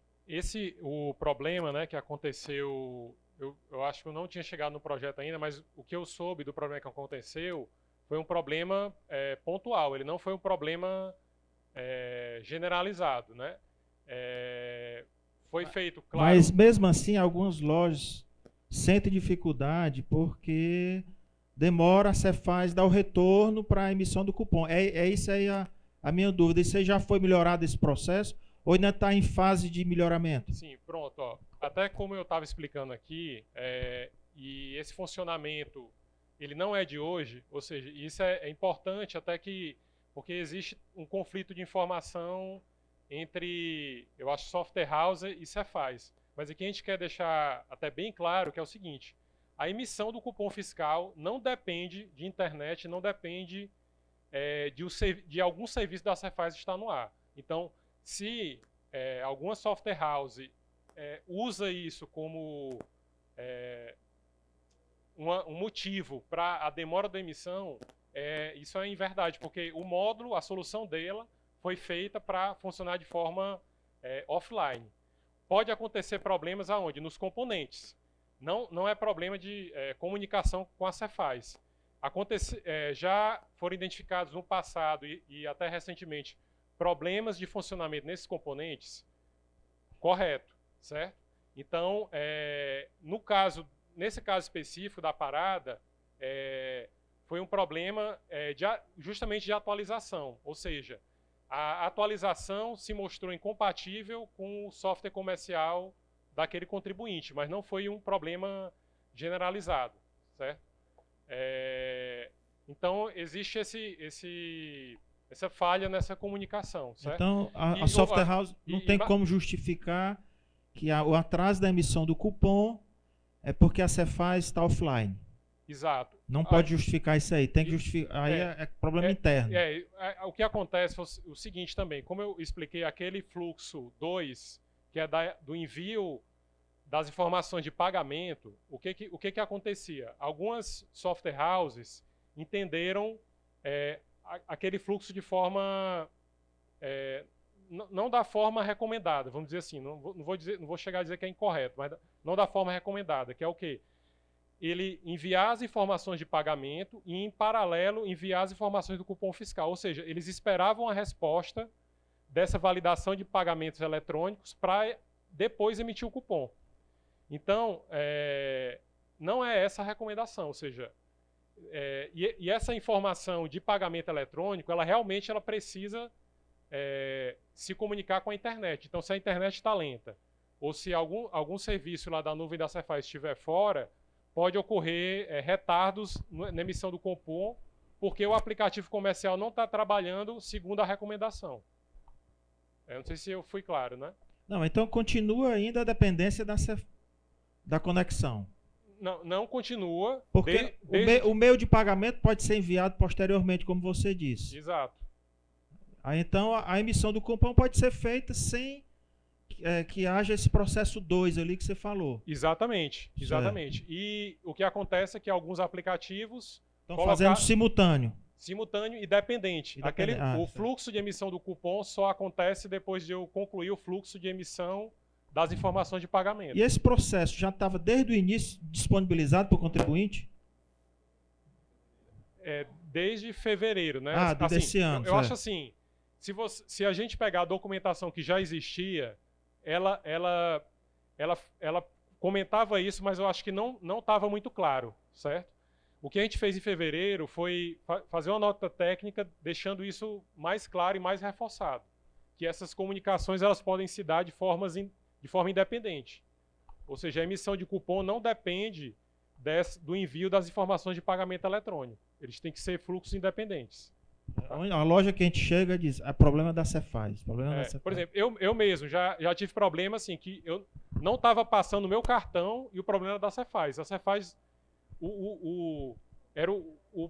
o problema, né, que aconteceu, eu acho que eu não tinha chegado no projeto ainda, mas o que eu soube do problema que aconteceu foi um problema pontual, ele não foi um problema generalizado, né? Foi feito, claro. Mas mesmo assim, algumas lojas sentem dificuldade porque demora a Cefaz dar o retorno para a emissão do cupom. É isso aí a minha dúvida. Isso aí já foi melhorado esse processo ou ainda está em fase de melhoramento? Sim, pronto. Ó. Até como eu estava explicando aqui, e esse funcionamento ele não é de hoje, ou seja, isso é importante até que, porque existe um conflito de informação entre, eu acho, software house e Cefaz. Mas aqui a gente quer deixar até bem claro que é o seguinte: a emissão do cupom fiscal não depende de internet, não depende de algum serviço da Cefaz estar no ar. Então, se alguma software house usa isso como um motivo para a demora da emissão, isso é inverdade, porque o módulo, a solução dela, foi feita para funcionar de forma offline. Pode acontecer problemas aonde? Nos componentes. Não é problema de comunicação com a Cefaz. Já foram identificados no passado e até recentemente problemas de funcionamento nesses componentes, correto, certo? Então, nesse caso específico da parada, foi um problema justamente de atualização, ou seja, a atualização se mostrou incompatível com o software comercial daquele contribuinte, mas não foi um problema generalizado, certo? Então, existe essa falha nessa comunicação, certo? Então, a software house não tem como justificar que o atraso da emissão do cupom é porque a Cefaz está offline. Exato. Não pode justificar isso aí, tem que justificar. Aí é problema interno. O que acontece foi o seguinte também, como eu expliquei, aquele fluxo 2, que é do envio das informações de pagamento, o que acontecia? Algumas software houses entenderam aquele fluxo de forma não da forma recomendada, vamos dizer assim, não vou chegar a dizer que é incorreto, mas não da forma recomendada, que é o quê? Ele enviar as informações de pagamento e, em paralelo, enviar as informações do cupom fiscal. Ou seja, eles esperavam a resposta dessa validação de pagamentos eletrônicos para depois emitir o cupom. Então, não é essa a recomendação. Ou seja, e essa informação de pagamento eletrônico, ela realmente precisa se comunicar com a internet. Então, se a internet está lenta, ou se algum serviço lá da nuvem da Cefaz estiver fora, pode ocorrer retardos na emissão do cupom, porque o aplicativo comercial não está trabalhando segundo a recomendação. Não sei se eu fui claro, né? Não, então continua ainda a dependência da conexão. Não continua. Porque o meio de pagamento pode ser enviado posteriormente, como você disse. Exato. Aí, então, a emissão do cupom pode ser feita sem que haja esse processo 2 ali que você falou. Exatamente. E o que acontece é que alguns aplicativos estão fazendo simultâneo e dependente. O fluxo de emissão do cupom só acontece depois de eu concluir o fluxo de emissão das informações de pagamento. E esse processo já estava desde o início disponibilizado para o contribuinte? Desde fevereiro, né? Desse ano. Eu acho assim, se a gente pegar a documentação que já existia, ela comentava isso, mas eu acho que não estava muito claro, certo? O que a gente fez em fevereiro foi fazer uma nota técnica deixando isso mais claro e mais reforçado, que essas comunicações elas podem se dar de forma independente. Ou seja, a emissão de cupom não depende do envio das informações de pagamento eletrônico. Eles têm que ser fluxos independentes. A loja que a gente chega diz, é problema da Cefaz. Por exemplo, eu mesmo já tive problema assim, que eu não estava passando o meu cartão e o problema era da Cefaz. A Cefaz, o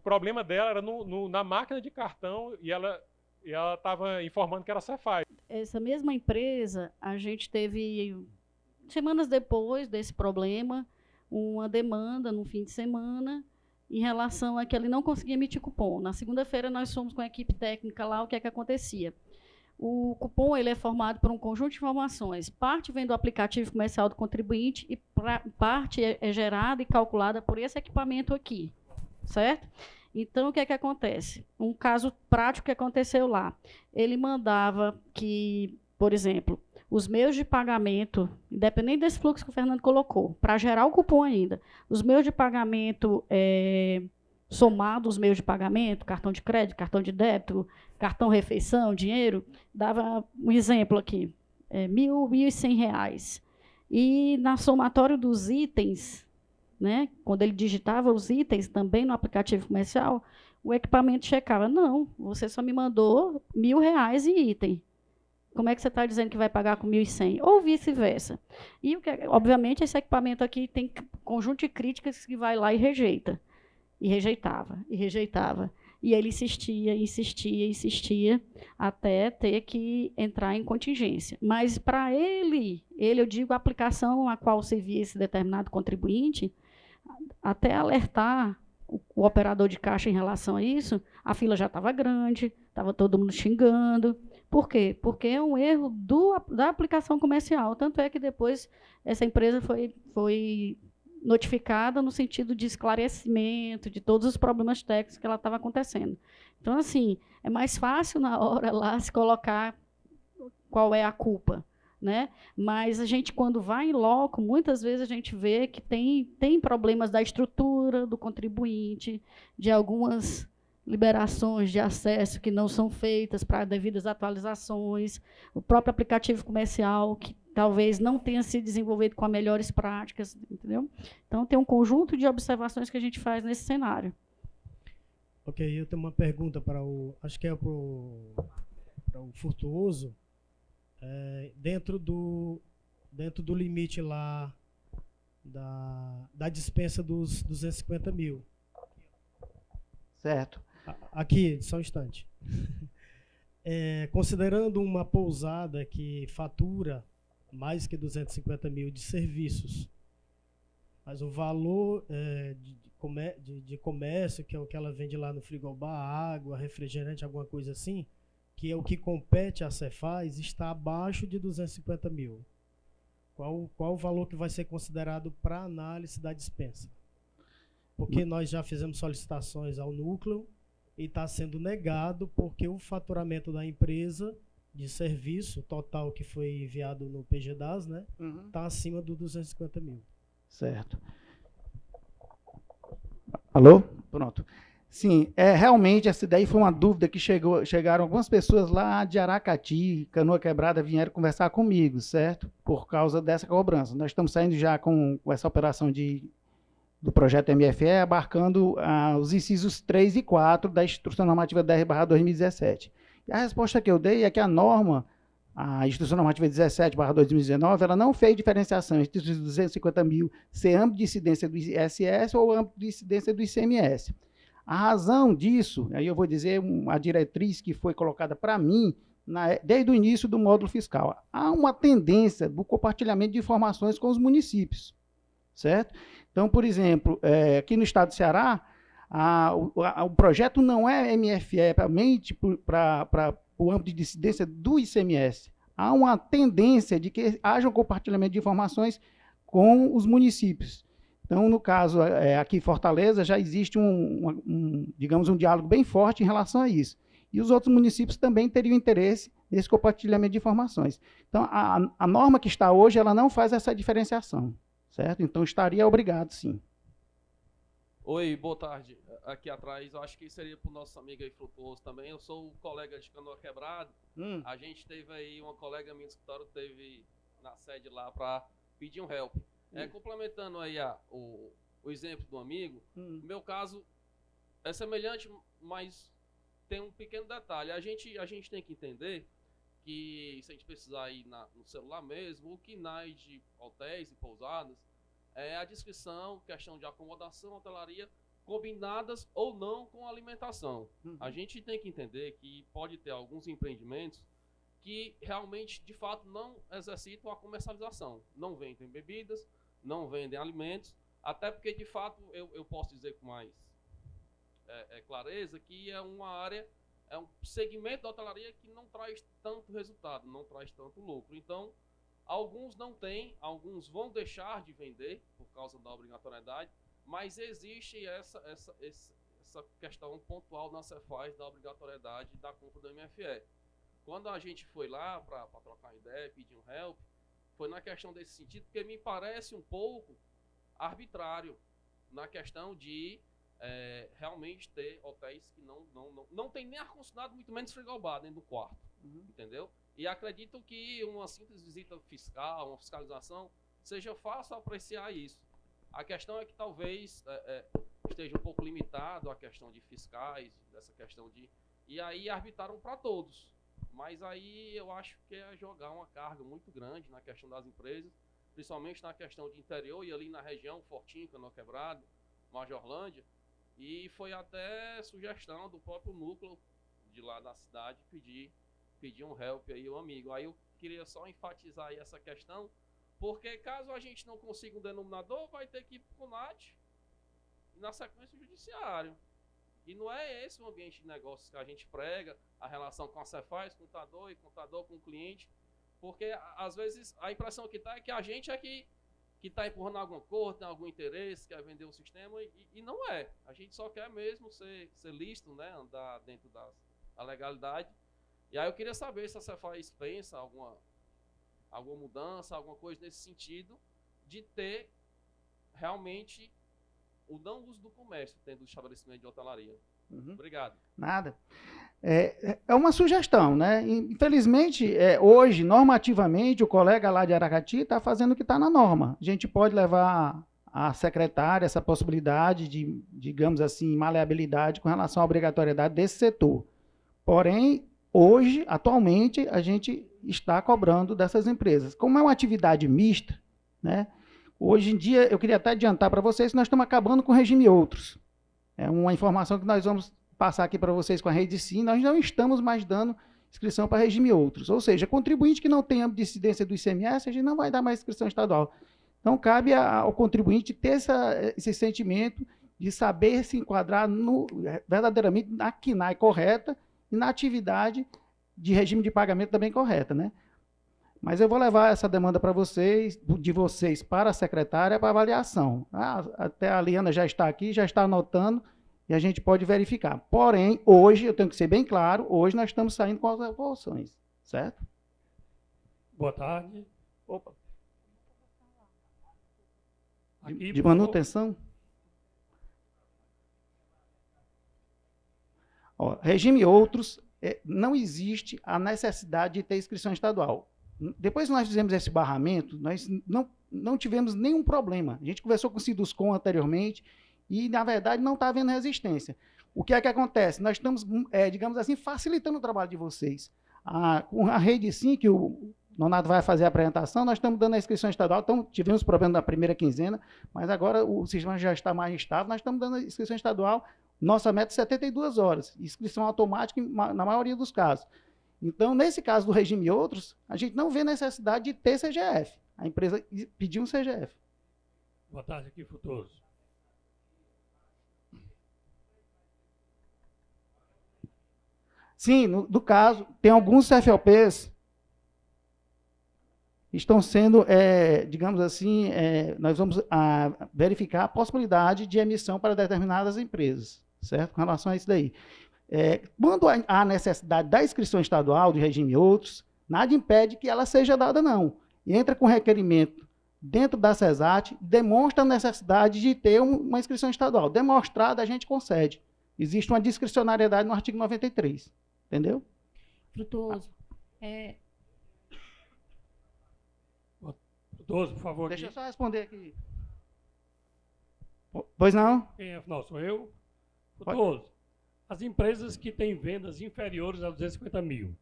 problema dela era na máquina de cartão e ela estava informando que era a Cefaz. Essa mesma empresa, a gente teve, semanas depois desse problema, uma demanda no fim de semana em relação a que ele não conseguia emitir cupom. Na segunda-feira, nós fomos com a equipe técnica lá, o que é que acontecia? O cupom ele é formado por um conjunto de informações. Parte vem do aplicativo comercial do contribuinte e parte é gerada e calculada por esse equipamento aqui, certo? Então, o que é que acontece? Um caso prático que aconteceu lá. Ele mandava que, por exemplo, os meios de pagamento, independente desse fluxo que o Fernando colocou, para gerar o cupom ainda, os meios de pagamento somado os meios de pagamento, cartão de crédito, cartão de débito, cartão refeição, dinheiro, dava um exemplo aqui, R$1.100. E na somatório dos itens, né, quando ele digitava os itens também no aplicativo comercial, o equipamento checava, não, você só me mandou R$1.000 em item. Como é que você está dizendo que vai pagar com 1.100? Ou vice-versa. E, obviamente, esse equipamento aqui tem conjunto de críticas que vai lá e rejeita. E rejeitava, e rejeitava. E ele insistia, insistia, insistia, até ter que entrar em contingência. Mas, para ele, eu digo, a aplicação a qual servia esse determinado contribuinte, até alertar o operador de caixa em relação a isso, a fila já estava grande, estava todo mundo xingando. Por quê? Porque é um erro da aplicação comercial. Tanto é que depois essa empresa foi notificada no sentido de esclarecimento de todos os problemas técnicos que ela estava acontecendo. Então, assim, é mais fácil na hora lá se colocar qual é a culpa, né? Mas a gente, quando vai em loco, muitas vezes a gente vê que tem problemas da estrutura do contribuinte, de algumas liberações de acesso que não são feitas para devidas atualizações, o próprio aplicativo comercial que talvez não tenha se desenvolvido com as melhores práticas, entendeu? Então, tem um conjunto de observações que a gente faz nesse cenário. Ok, eu tenho uma pergunta para acho que é para o Frutuoso. Dentro do limite lá da dispensa dos 250 mil. Certo. Aqui, só um instante. Considerando uma pousada que fatura mais que 250 mil de serviços, mas o valor de comércio, que é o que ela vende lá no frigobar, água, refrigerante, alguma coisa assim, que é o que compete à Cefaz, está abaixo de 250 mil. Qual o valor que vai ser considerado para análise da dispensa? Porque nós já fizemos solicitações ao núcleo e está sendo negado porque o faturamento da empresa de serviço total que foi enviado no PGDAS, né, está acima do 250 mil. Certo. Alô? Pronto. Sim, realmente essa daí foi uma dúvida que chegaram algumas pessoas lá de Aracati, Canoa Quebrada, vieram conversar comigo, certo? Por causa dessa cobrança. Nós estamos saindo já com essa operação do projeto MFE, abarcando os incisos 3 e 4 da Instrução Normativa 10/2017. E a resposta que eu dei é que a norma, a Instrução Normativa 17/2019, ela não fez diferenciação entre os 250 mil ser âmbito de incidência do ISS ou âmbito de incidência do ICMS. A razão disso, aí eu vou dizer a diretriz que foi colocada para mim desde o início do módulo fiscal. Há uma tendência do compartilhamento de informações com os municípios, certo? Então, por exemplo, aqui no estado do Ceará, o projeto não é MFE para o âmbito de incidência do ICMS. Há uma tendência de que haja um compartilhamento de informações com os municípios. Então, no caso, aqui em Fortaleza, já existe digamos, um diálogo bem forte em relação a isso. E os outros municípios também teriam interesse nesse compartilhamento de informações. Então, a norma que está hoje, ela não faz essa diferenciação, certo? Então, estaria obrigado, sim. Oi, boa tarde. Aqui atrás, eu acho que seria para o nosso amigo aí, Frutuoso, também. Eu sou o colega de Canoa Quebrada. A gente teve aí, uma colega minha do escritório teve na sede lá para pedir um help. Complementando aí o exemplo do amigo, no meu caso é semelhante, mas tem um pequeno detalhe. A gente tem que entender que, se a gente precisar ir no celular mesmo, o KNAI de hotéis e pousadas é a descrição, questão de acomodação, hotelaria, combinadas ou não com alimentação. A gente tem que entender que pode ter alguns empreendimentos que realmente, de fato, não exercitam a comercialização. Não vendem bebidas, não vendem alimentos, até porque, de fato, eu posso dizer com mais clareza que é uma área, é um segmento da hotelaria que não traz tanto resultado, não traz tanto lucro. Então, alguns não têm, alguns vão deixar de vender por causa da obrigatoriedade, mas existe essa questão pontual na Cefaz da obrigatoriedade da compra do MFE. Quando a gente foi lá para trocar uma ideia, pedir um help, foi na questão desse sentido, porque me parece um pouco arbitrário na questão de realmente ter hotéis que não tem nem ar-condicionado, muito menos frigobar dentro do quarto, entendeu? E acredito que uma simples visita fiscal, uma fiscalização, seja fácil apreciar isso. A questão é que talvez esteja um pouco limitado a questão de fiscais, dessa questão de... E aí arbitraram para todos. Mas aí eu acho que é jogar uma carga muito grande na questão das empresas, principalmente na questão de interior e ali na região, Fortinho, Canoa Quebrada, Majorlândia. E foi até sugestão do próprio núcleo de lá da cidade pedir um help aí, o amigo. Aí eu queria só enfatizar aí essa questão, porque caso a gente não consiga um denominador, vai ter que ir para o CONAT e na sequência o judiciário. E não é esse o ambiente de negócios que a gente prega, a relação com a Cefaz, contador e contador com o cliente, porque às vezes a impressão que está é que a gente é que está empurrando alguma coisa, tem algum interesse, quer vender o sistema, e não é. A gente só quer mesmo ser lícito, né, andar dentro da legalidade. E aí eu queria saber se a Cefaz pensa alguma mudança, alguma coisa nesse sentido, de ter realmente o não uso do comércio dentro do estabelecimento de hotelaria. Obrigado. Nada. É uma sugestão, né? Infelizmente, hoje, normativamente, o colega lá de Aracati está fazendo o que está na norma. A gente pode levar à secretária essa possibilidade de, digamos assim, maleabilidade com relação à obrigatoriedade desse setor. Porém, hoje, atualmente, a gente está cobrando dessas empresas. Como é uma atividade mista, né? Hoje em dia, eu queria até adiantar para vocês que nós estamos acabando com o regime outros. É uma informação que nós vamos passar aqui para vocês com a Rede Sim. Nós não estamos mais dando inscrição para regime outros. Ou seja, contribuinte que não tenha dissidência do ICMS, a gente não vai dar mais inscrição estadual. Então, cabe ao contribuinte ter esse sentimento de saber se enquadrar verdadeiramente na CNAE correta e na atividade de regime de pagamento também correta, né? Mas eu vou levar essa demanda para vocês, de vocês para a secretária, para avaliação. Até a Liana já está aqui, já está anotando, e a gente pode verificar. Porém, hoje, eu tenho que ser bem claro, hoje nós estamos saindo com as evoluções, certo? Boa tarde. Opa. Aqui, de manutenção? Ó, regime outros, não existe a necessidade de ter inscrição estadual. Depois que nós fizemos esse barramento, nós não tivemos nenhum problema. A gente conversou com o Siduscom anteriormente e, na verdade, não está havendo resistência. O que é que acontece? Nós estamos, digamos assim, facilitando o trabalho de vocês. Com a Rede Sim, que o Nonato vai fazer a apresentação, nós estamos dando a inscrição estadual, então tivemos problema na primeira quinzena, mas agora o sistema já está mais estável, nós estamos dando a inscrição estadual, nossa meta é 72 horas, inscrição automática na maioria dos casos. Então, nesse caso do regime outros, a gente não vê necessidade de ter CGF. A empresa pediu um CGF. Boa tarde, aqui, Frutoso. Sim, no caso, tem alguns CFOPs que estão sendo, digamos assim, nós vamos verificar a possibilidade de emissão para determinadas empresas, certo? Com relação a isso daí. Quando há necessidade da inscrição estadual de regime outros, nada impede que ela seja dada, não. Entra com requerimento dentro da CESAT, demonstra a necessidade de ter uma inscrição estadual. Demonstrada, a gente concede. Existe uma discricionariedade no artigo 93. Entendeu? Frutoso. Frutoso, por favor. Deixa eu só responder aqui. Pois não? Quem é? Não, sou eu. Frutoso. As empresas que têm vendas inferiores a 250 mil,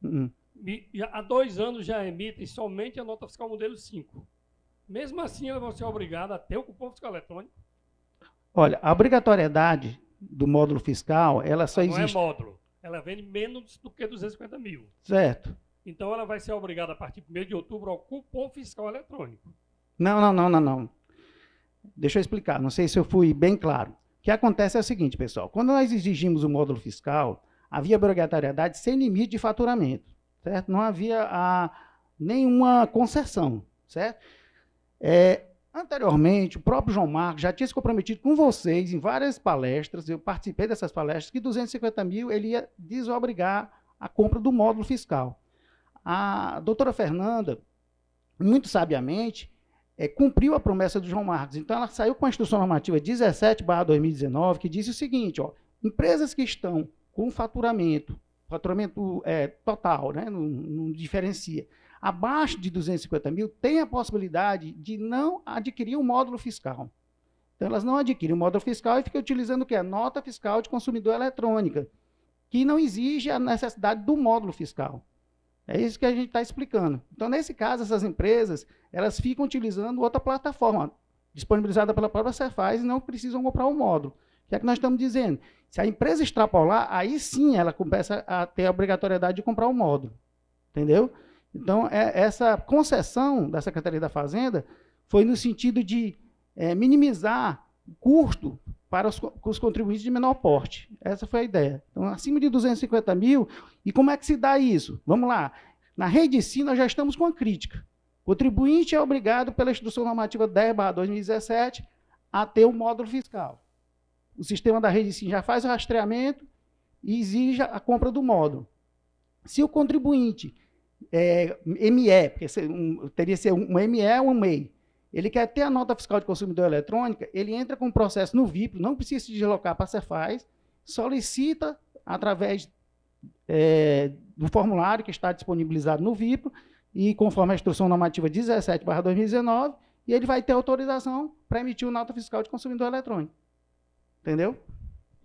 há 2 anos já emitem somente a nota fiscal modelo 5. Mesmo assim, elas vão ser obrigadas a ter o cupom fiscal eletrônico? Olha, a obrigatoriedade do módulo fiscal, ela só existe... Não é módulo. Ela vende menos do que 250 mil. Certo. Então, ela vai ser obrigada, a partir do 1º de outubro, ao cupom fiscal eletrônico. Não. Deixa eu explicar. Não sei se eu fui bem claro. O que acontece é o seguinte, pessoal. Quando nós exigimos o módulo fiscal, havia obrigatoriedade sem limite de faturamento, certo? Não havia nenhuma concessão, certo? Anteriormente, o próprio João Marcos já tinha se comprometido com vocês em várias palestras, eu participei dessas palestras, que 250 mil ele ia desobrigar a compra do módulo fiscal. a doutora Fernanda, muito sabiamente, cumpriu a promessa do João Marcos. Então, ela saiu com a Instrução Normativa 17/2019, que diz o seguinte, ó, empresas que estão com faturamento total, né, não diferencia, abaixo de 250 mil, tem a possibilidade de não adquirir o módulo fiscal. Então, elas não adquirem o módulo fiscal e ficam utilizando o quê? A nota fiscal de consumidor eletrônica, que não exige a necessidade do módulo fiscal. É isso que a gente está explicando. Então, nesse caso, essas empresas, elas ficam utilizando outra plataforma, disponibilizada pela própria Cefaz, e não precisam comprar o módulo. O que é que nós estamos dizendo? Se a empresa extrapolar, aí sim ela começa a ter a obrigatoriedade de comprar o módulo. Entendeu? Então, essa concessão da Secretaria da Fazenda foi no sentido de minimizar o custo para os contribuintes de menor porte. Essa foi a ideia. Então, acima de 250 mil, e como é que se dá isso? Vamos lá. Na rede Sim, nós já estamos com a crítica. O contribuinte é obrigado, pela Instrução Normativa 10/2017, a ter o módulo fiscal. O sistema da rede Sim já faz o rastreamento e exige a compra do módulo. Se o contribuinte ME, porque teria que ser um ME ou um MEI, ele quer ter a nota fiscal de consumidor eletrônica, ele entra com um processo no VIP, não precisa se deslocar para a Cefaz, solicita através do formulário que está disponibilizado no VIP, e conforme a Instrução Normativa 17/2019, e ele vai ter autorização para emitir uma nota fiscal de consumidor eletrônico. Entendeu?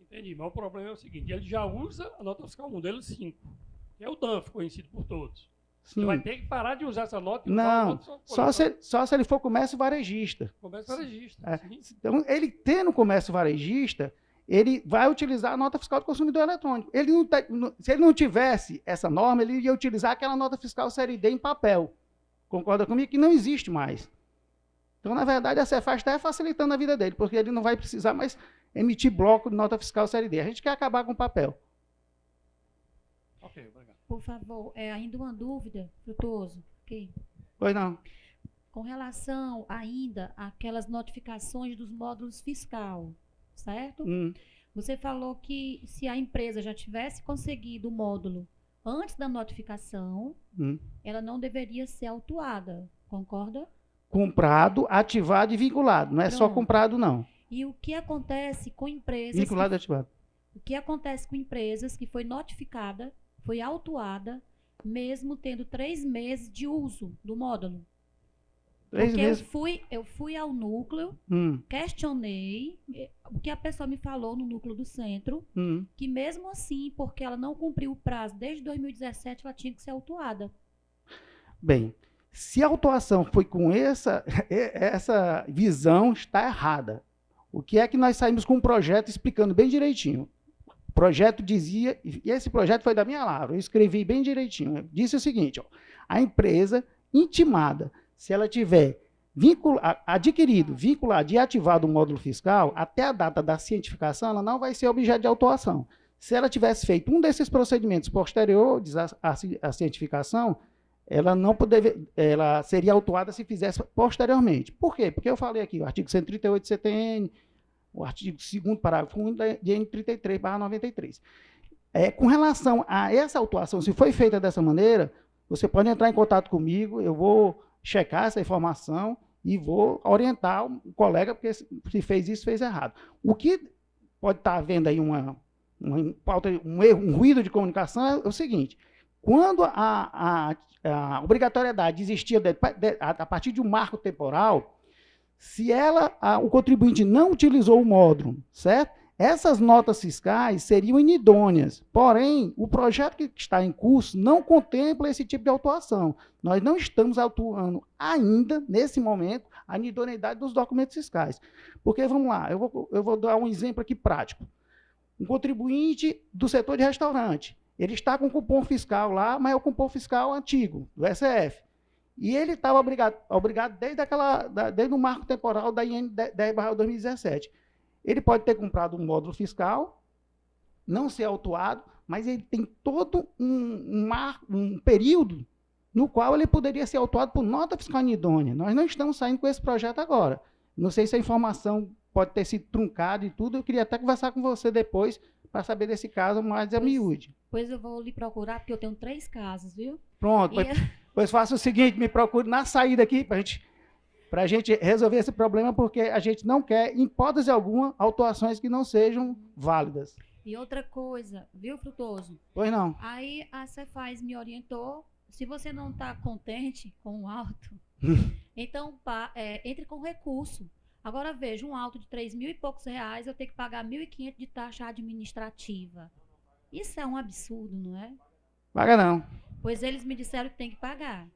Entendi, mas o problema é o seguinte, ele já usa a nota fiscal modelo 5, que é o DANF, conhecido por todos. Sim. Ele vai ter que parar de usar essa nota e usar Não, a nota só se ele for comércio varejista. Comércio varejista. Então, ele tendo comércio varejista, ele vai utilizar a nota fiscal do consumidor eletrônico. Se ele não tivesse essa norma, ele ia utilizar aquela nota fiscal série D em papel. Concorda comigo? Que não existe mais. Então, na verdade, a Cefaz está facilitando a vida dele, porque ele não vai precisar mais emitir bloco de nota fiscal série D. A gente quer acabar com o papel. Ok, obrigado. Por favor, ainda uma dúvida, Frutuoso. Okay. Pois não. Com relação ainda àquelas notificações dos módulos fiscal, certo? Você falou que se a empresa já tivesse conseguido o módulo antes da notificação, ela não deveria ser autuada, concorda? Comprado, ativado e vinculado. Não é só comprado, não. E o que acontece com empresas... Vinculado e ativado. O que acontece com empresas que foi notificada, foi autuada, mesmo tendo 3 meses de uso do módulo? Porque eu fui ao núcleo, questionei o que a pessoa me falou no núcleo do centro, que mesmo assim, porque ela não cumpriu o prazo desde 2017, ela tinha que ser autuada. Bem, se a autuação foi com essa visão, está errada. O que é que nós saímos com um projeto explicando bem direitinho? O projeto dizia, e esse projeto foi da minha lavra, eu escrevi bem direitinho, disse o seguinte, ó, a empresa intimada, se ela tiver adquirido, vinculado e ativado o módulo fiscal, até a data da cientificação, ela não vai ser objeto de autuação. Se ela tivesse feito um desses procedimentos posteriores à cientificação, ela seria autuada se fizesse posteriormente. Por quê? Porque eu falei aqui, o artigo 138 do CTN, o artigo 2º, parágrafo 1 da N33/93. Com relação a essa autuação, se foi feita dessa maneira, você pode entrar em contato comigo, eu vou checar essa informação e vou orientar o colega, porque se fez isso, fez errado. O que pode estar havendo aí um erro, um ruído de comunicação é o seguinte, quando a obrigatoriedade existia a partir de um marco temporal, se o contribuinte não utilizou o módulo, certo? Essas notas fiscais seriam inidôneas, porém, o projeto que está em curso não contempla esse tipo de autuação. Nós não estamos autuando ainda, nesse momento, a inidoneidade dos documentos fiscais. Porque, vamos lá, eu vou dar um exemplo aqui prático. Um contribuinte do setor de restaurante, ele está com cupom fiscal lá, mas é o cupom fiscal antigo, do SF. E ele estava obrigado desde o marco temporal da IN 10/2017. Ele pode ter comprado um módulo fiscal, não ser autuado, mas ele tem todo um período no qual ele poderia ser autuado por nota fiscal inidônea. Nós não estamos saindo com esse projeto agora. Não sei se a informação pode ter sido truncada e tudo. Eu queria até conversar com você depois para saber desse caso mais a miúde. Pois eu vou lhe procurar, porque eu tenho 3 casos, viu? Pronto, pois faça o seguinte, me procure na saída aqui para a gente resolver esse problema, porque a gente não quer, em hipótese alguma, autuações que não sejam válidas. E outra coisa, viu, Frutuoso? Pois não. Aí a Cefaz me orientou, se você não está contente com o auto, então entre com recurso. Agora veja, um auto de 3.000 e poucos reais, eu tenho que pagar 1.500 de taxa administrativa. Isso é um absurdo, não é? Paga não. Pois eles me disseram que tem que pagar.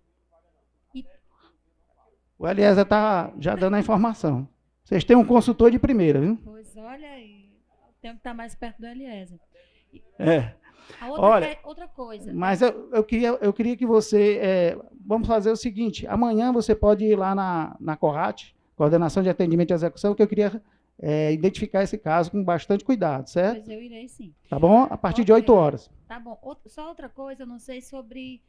O Eliezer está já dando a informação. Vocês têm um consultor de primeira, viu? Pois olha aí, tenho que estar mais perto do Eliezer. Outra coisa. Mas eu queria que você... vamos fazer o seguinte, amanhã você pode ir lá na CORAT, Coordenação de Atendimento e Execução, que eu queria identificar esse caso com bastante cuidado, certo? Pois eu irei sim. Tá bom? A partir de 8 horas. Tá bom. Só outra coisa, eu não sei sobre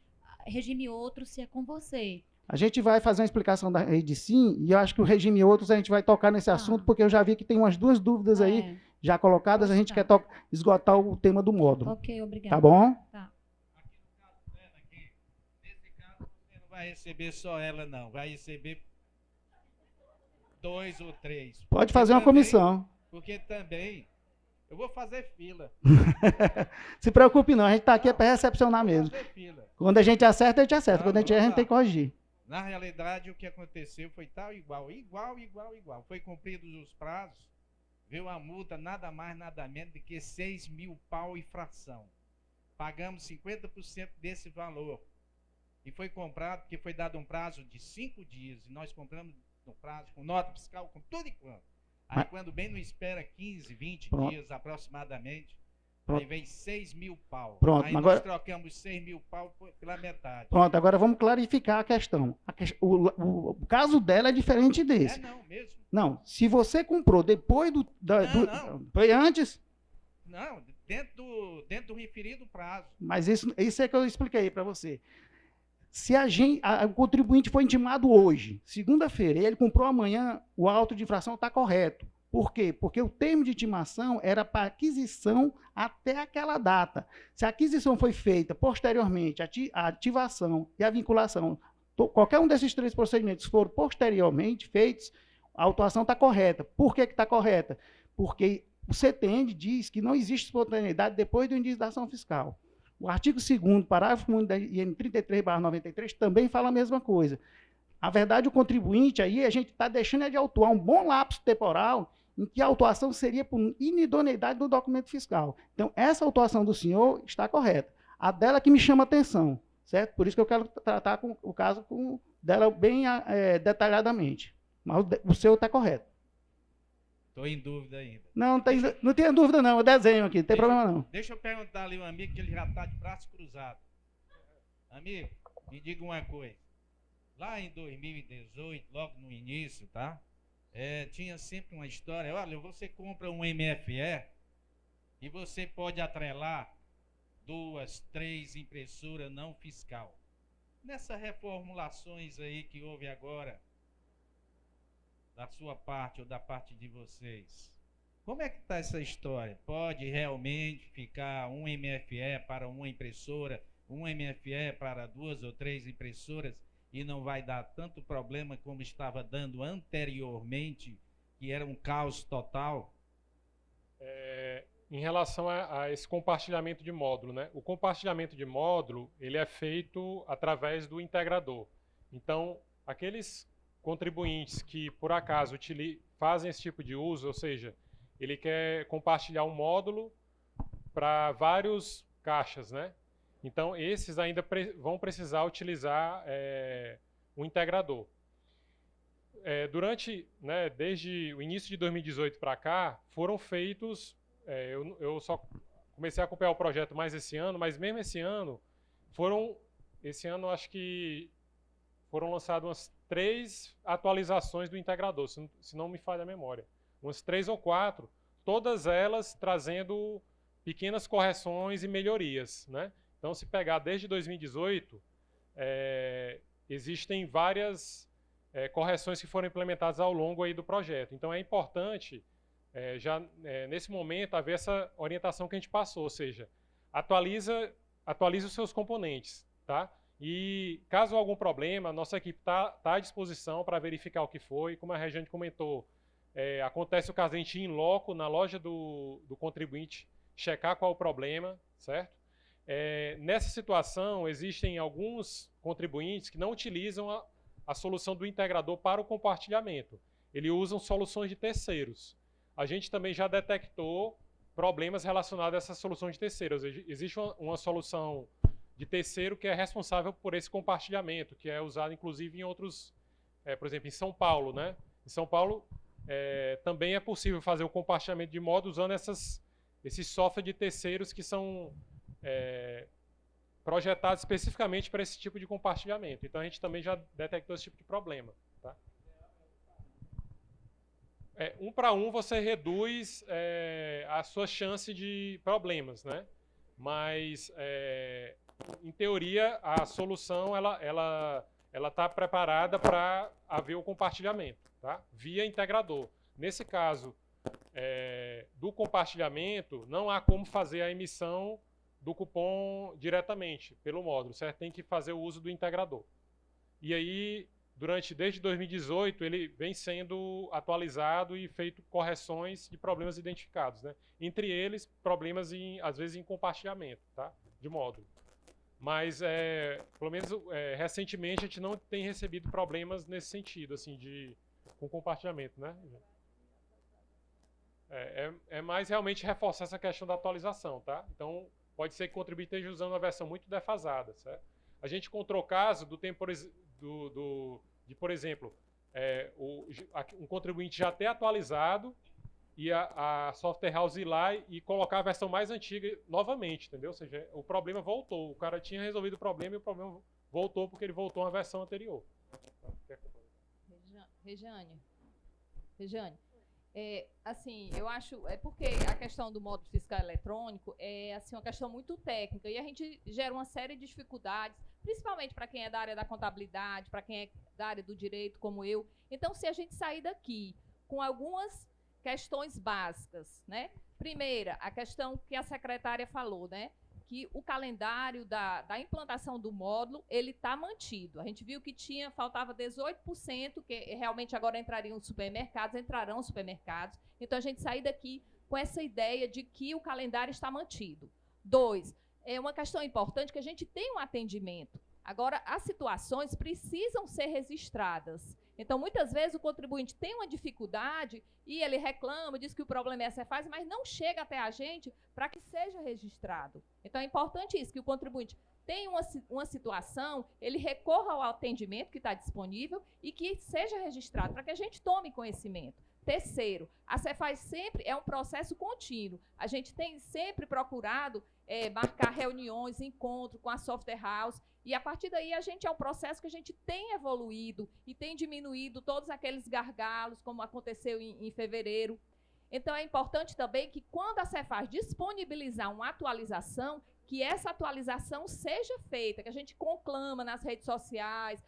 regime outro, se é com você. A gente vai fazer uma explicação da rede sim, e eu acho que o regime outros a gente vai tocar nesse assunto, porque eu já vi que tem umas 2 dúvidas aí já colocadas, a gente quer esgotar o tema do módulo. Ok, obrigada. Tá bom? Tá. Nesse caso, você não vai receber só ela, não. Vai receber 2 ou 3. Pode fazer uma comissão. Porque também eu vou fazer fila. Se preocupe não, a gente está aqui para recepcionar mesmo. Quando a gente acerta, a gente acerta. Quando a gente erra, a gente tem que corrigir. Na realidade, o que aconteceu foi tal igual. Foi cumpridos os prazos, veio a multa nada mais, nada menos do que 6.000 pau e fração. Pagamos 50% desse valor. E foi comprado, porque foi dado um prazo de 5 dias. E nós compramos no prazo, com nota fiscal, com tudo e quanto. Aí quando bem não espera 15, 20 dias aproximadamente, aí vem 6.000 pau. Pronto, aí agora... nós trocamos 6.000 pau pela metade. Pronto, agora vamos clarificar a questão. O caso dela é diferente desse. Não, mesmo. Não, se você comprou depois foi antes? Não, dentro do referido prazo. Mas isso é que eu expliquei para você. Se o contribuinte foi intimado hoje, segunda-feira, e ele comprou amanhã, o auto de infração está correto. Por quê? Porque o termo de intimação era para aquisição até aquela data. Se a aquisição foi feita posteriormente, a ativação e a vinculação, qualquer um desses 3 procedimentos foram posteriormente feitos, a autuação está correta. Por que está correta? Porque o CETEND diz que não existe espontaneidade depois do início da ação fiscal. O artigo 2º, parágrafo único da IN 33/93, também fala a mesma coisa. A verdade, o contribuinte, aí a gente está deixando de autuar um bom lapso temporal em que a autuação seria por inidoneidade do documento fiscal. Então, essa autuação do senhor está correta. A dela que me chama a atenção, certo? Por isso que eu quero tratar o caso dela bem detalhadamente. Mas o seu está correto. Estou em dúvida ainda. Não tenha dúvida não, eu desenho aqui, não tem problema não. Deixa eu perguntar ali um amigo que ele já está de braço cruzado. Amigo, me diga uma coisa. Lá em 2018, logo no início, tá? Tinha sempre uma história, olha, você compra um MFE e você pode atrelar 2, 3 impressoras não fiscal. Nessas reformulações aí que houve agora, da sua parte ou da parte de vocês, como é que está essa história? Pode realmente ficar um MFE para uma impressora, um MFE para 2 ou 3 impressoras e não vai dar tanto problema como estava dando anteriormente, que era um caos total? Em relação a esse compartilhamento de módulo, né? O compartilhamento de módulo, ele é feito através do integrador. Então, aqueles contribuintes que, por acaso, fazem esse tipo de uso, ou seja, ele quer compartilhar um módulo para vários caixas, né? Então, esses ainda vão precisar utilizar um integrador. Desde o início de 2018 para cá, foram feitos... eu só comecei a acompanhar o projeto mais esse ano, mas mesmo esse ano, acho que foram lançadas umas 3 atualizações do integrador, se não me falha a memória. Umas 3 ou 4, todas elas trazendo pequenas correções e melhorias, né? Então, se pegar desde 2018, existem várias correções que foram implementadas ao longo aí do projeto. Então, é importante, nesse momento, haver essa orientação que a gente passou, ou seja, atualize os seus componentes, tá? E caso algum problema, nossa equipe está à disposição para verificar o que foi. Como a Regiane comentou, acontece o caso a gente ir em loco na loja do contribuinte, checar qual é o problema, certo? Nessa situação, existem alguns contribuintes que não utilizam a solução do integrador para o compartilhamento. Eles usam soluções de terceiros. A gente também já detectou problemas relacionados a essas soluções de terceiros. Existe uma solução de terceiro que é responsável por esse compartilhamento, que é usado inclusive em outros, por exemplo, em São Paulo, né? Em São Paulo também é possível fazer o compartilhamento de módulo usando esses softwares de terceiros que são projetados especificamente para esse tipo de compartilhamento. Então a gente também já detectou esse tipo de problema. Tá? 1 para 1 você reduz a sua chance de problemas, né? Mas em teoria a solução ela está preparada para haver o compartilhamento, tá? Via integrador. Nesse caso do compartilhamento, não há como fazer a emissão do cupom diretamente pelo módulo, certo? Tem que fazer o uso do integrador. E aí, desde 2018, ele vem sendo atualizado e feito correções de problemas identificados, né? Entre eles, problemas, às vezes, em compartilhamento, tá? De módulo. Mas, pelo menos, recentemente, a gente não tem recebido problemas nesse sentido, assim, com compartilhamento, né? É mais realmente reforçar essa questão da atualização, tá? Então, pode ser que o contribuinte esteja usando uma versão muito defasada, certo? A gente encontrou caso do tempo de, por exemplo, um contribuinte já ter atualizado e a software house ir lá e colocar a versão mais antiga novamente, entendeu? Ou seja, o problema voltou. O cara tinha resolvido o problema e o problema voltou porque ele voltou a uma versão anterior. Regiane, assim, eu acho, porque a questão do módulo fiscal eletrônico é assim, uma questão muito técnica e a gente gera uma série de dificuldades, principalmente para quem é da área da contabilidade, para quem é da área do direito, como eu. Então, se a gente sair daqui com algumas questões básicas, né? Primeira, a questão que a secretária falou, né? Que o calendário da implantação do módulo, ele está mantido. A gente viu que faltava 18%, que realmente agora entrarão os supermercados. Então, a gente sair daqui com essa ideia de que o calendário está mantido. 2, é uma questão importante que a gente tem um atendimento. Agora, as situações precisam ser registradas. Então, muitas vezes, o contribuinte tem uma dificuldade e ele reclama, diz que o problema é a Cefaz, mas não chega até a gente para que seja registrado. Então, é importante isso, que o contribuinte tenha uma situação, ele recorra ao atendimento que está disponível e que seja registrado, para que a gente tome conhecimento. Terceiro, a Cefaz sempre é um processo contínuo. A gente tem sempre procurado marcar reuniões, encontros com a software house, e a partir daí é um processo que a gente tem evoluído e tem diminuído todos aqueles gargalos, como aconteceu em fevereiro. Então, é importante também que quando a Cefaz disponibilizar uma atualização, que essa atualização seja feita, que a gente conclama nas redes sociais,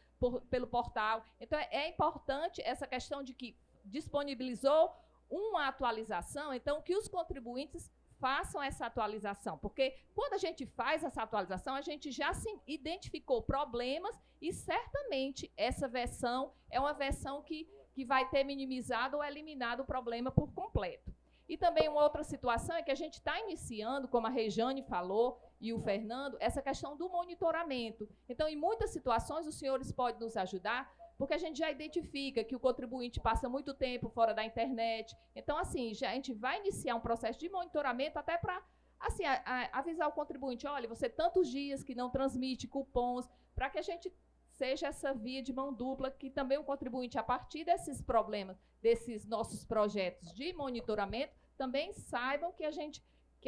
pelo portal. Então, é importante essa questão de que disponibilizou uma atualização, então que os contribuintes façam essa atualização, porque quando a gente faz essa atualização, a gente já identificou problemas e certamente essa versão é uma versão que vai ter minimizado ou eliminado o problema por completo. E também uma outra situação é que a gente está iniciando, como a Regiane falou e o Fernando, essa questão do monitoramento. Então, em muitas situações, os senhores podem nos ajudar, porque a gente já identifica que o contribuinte passa muito tempo fora da internet. Então, assim, a gente vai iniciar um processo de monitoramento até para assim, avisar o contribuinte, olha, você tantos dias que não transmite cupons, para que a gente seja essa via de mão dupla, que também o contribuinte, a partir desses problemas, desses nossos projetos de monitoramento, também saibam que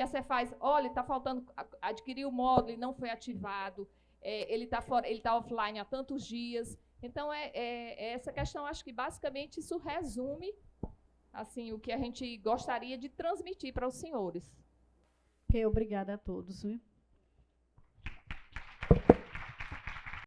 a Cefaz, olha, está faltando adquirir o módulo e não foi ativado, ele está offline há tantos dias. Então, essa questão, acho que basicamente isso resume assim, o que a gente gostaria de transmitir para os senhores. Obrigada a todos. Viu?